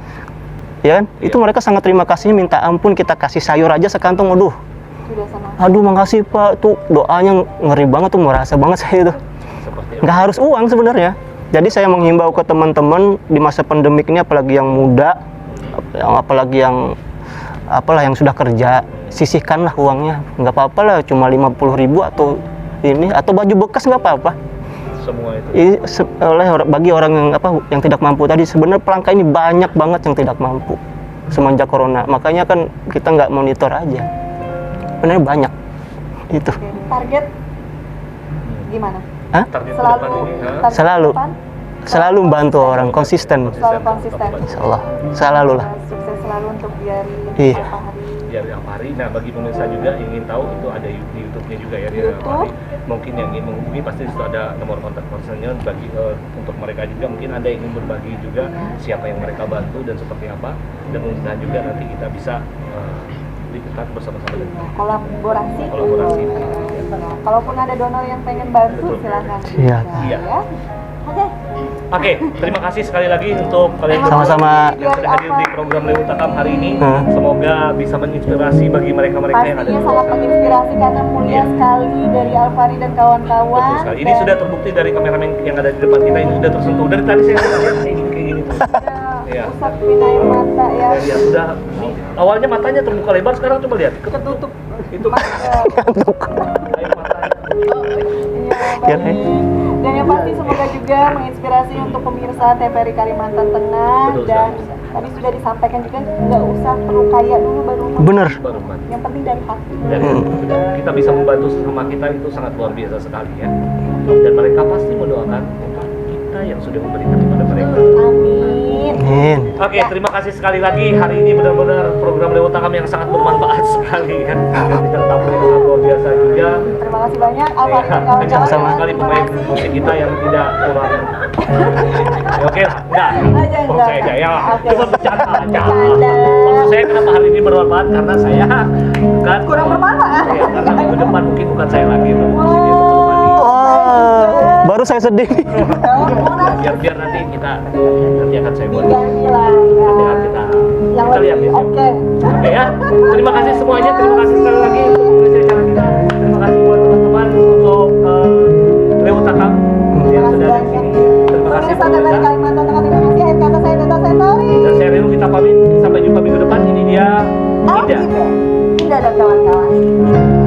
Speaker 3: ya kan? Itu mereka sangat terima kasih, minta ampun, kita kasih sayur aja sekantong, aduh makasih Pak, tuh doanya ngeri banget tuh, merasa banget saya itu. Nggak harus uang sebenarnya. Jadi saya menghimbau ke teman-teman di masa pandemik ini, apalagi yang muda, apalagi yang sudah kerja, sisihkanlah uangnya. Nggak apa-apa lah, cuma 50.000 atau ini, atau baju bekas nggak apa-apa.
Speaker 1: Semua itu.
Speaker 3: Bagi orang yang tidak mampu tadi, sebenarnya Pelangka ini banyak banget yang tidak mampu semenjak corona. Makanya kan kita nggak monitor aja. Benar banyak. Itu.
Speaker 2: Target gimana?
Speaker 3: Hah?
Speaker 2: Selalu
Speaker 3: selalu membantu orang, konsisten.
Speaker 2: Selalu konsisten.
Speaker 3: Insya Allah, selalu lah.
Speaker 2: Sukses selalu untuk Diari
Speaker 3: Iya.
Speaker 2: Alfahri.
Speaker 1: Diari Alfahri. Nah, bagi pemirsa juga yang ingin tahu itu ada di YouTube-nya juga ya Diari Alfahri. Mungkin yang ingin menghubungi pasti itu ada nomor kontak personnya bagi untuk mereka juga. Mungkin ada yang ingin berbagi juga siapa yang mereka bantu dan seperti apa. Dan mudah-mudahan juga nanti kita bisa dekat bersama-sama dengan
Speaker 2: Kolaborasi.
Speaker 1: kolaborasi.
Speaker 2: Kalaupun ada donor yang pengen bantu, silahkan.
Speaker 3: Iya.
Speaker 1: Iya.
Speaker 2: Ya. Oke.
Speaker 1: Oke, terima kasih sekali lagi untuk kalian
Speaker 3: Sama-sama.
Speaker 1: yang sudah hadir di program Lewu Takam hari ini.
Speaker 3: Hmm.
Speaker 1: Semoga bisa menginspirasi bagi mereka-mereka yang ada di
Speaker 2: Pastinya sangat menginspirasi karena mulia sekali dari Alfari dan
Speaker 1: Betul
Speaker 2: kawan-kawan.
Speaker 1: sekali. Ini sudah terbukti dari kameramen yang ada di depan kita, ini sudah tersentuh. Dari tadi saya lihat kayak gini tuh. Iya.
Speaker 2: Usap air mata ya.
Speaker 1: Ya sudah. Awalnya matanya terbuka lebar, sekarang coba lihat.
Speaker 2: Ketutup.
Speaker 1: Itu air matanya.
Speaker 2: Iya, baik. Dan yang pasti semoga juga menginspirasi untuk pemirsa TVRI Kalimantan Tengah.
Speaker 1: Betul
Speaker 2: Dan
Speaker 1: sekali.
Speaker 2: tadi sudah disampaikan juga nggak usah perlu kaya dulu baru mampu.
Speaker 3: Bener.
Speaker 1: Baru mati.
Speaker 2: Yang penting dari hati.
Speaker 1: Dan kita bisa membantu sesama kita itu sangat luar biasa sekali ya. Dan mereka pasti mendoakan untuk kita yang sudah memberikan kepada mereka.
Speaker 2: Amin.
Speaker 3: Amin.
Speaker 1: Oke, terima kasih sekali lagi. Hari ini benar-benar program Lewu Takam yang sangat bermanfaat sekali kan. Dan kita tamu yang sangat luar biasa juga.
Speaker 2: Terima kasih banyak Alfari dan
Speaker 1: Iya,
Speaker 2: kawan-kawan.
Speaker 3: sama-sama.
Speaker 1: sekali
Speaker 2: Terima
Speaker 1: pemain
Speaker 2: kasih.
Speaker 1: musik kita yang tidak kurang. Ya, oke lah, enggak. Oh,
Speaker 2: Enggak.
Speaker 1: saya aja ya.
Speaker 2: Oke.
Speaker 1: Cuma bercanda aja.
Speaker 2: Bercanda.
Speaker 1: Maksud saya kenapa hari ini bermanfaat karena saya kan
Speaker 2: Kurang bermanfaat.
Speaker 1: Ya, karena minggu depan mungkin bukan saya lagi tuh. Jadi itu
Speaker 3: Wah, baru saya sedih.
Speaker 1: biar nanti akan saya buat.
Speaker 2: Bilang
Speaker 1: Nanti
Speaker 2: ya.
Speaker 1: akan kita
Speaker 2: Yang
Speaker 1: kita lihat
Speaker 2: lebih
Speaker 1: ya.
Speaker 2: oke.
Speaker 1: Oke ya. Terima kasih semuanya. Terima kasih sekali lagi untuk mengisi acara kita. Terima kasih buat teman-teman untuk Lewu Takam yang sudah di sini. Terima kasih
Speaker 2: Pemirsa TVRI
Speaker 1: pemirsa.
Speaker 2: Kalimantan Tengah, terima kasih. Akhir kata saya Teta Sentori.
Speaker 1: Dan saya Rilu kita pamit. Sampai jumpa minggu depan. Ini dia Indah.
Speaker 2: Indah dan kawan-kawan.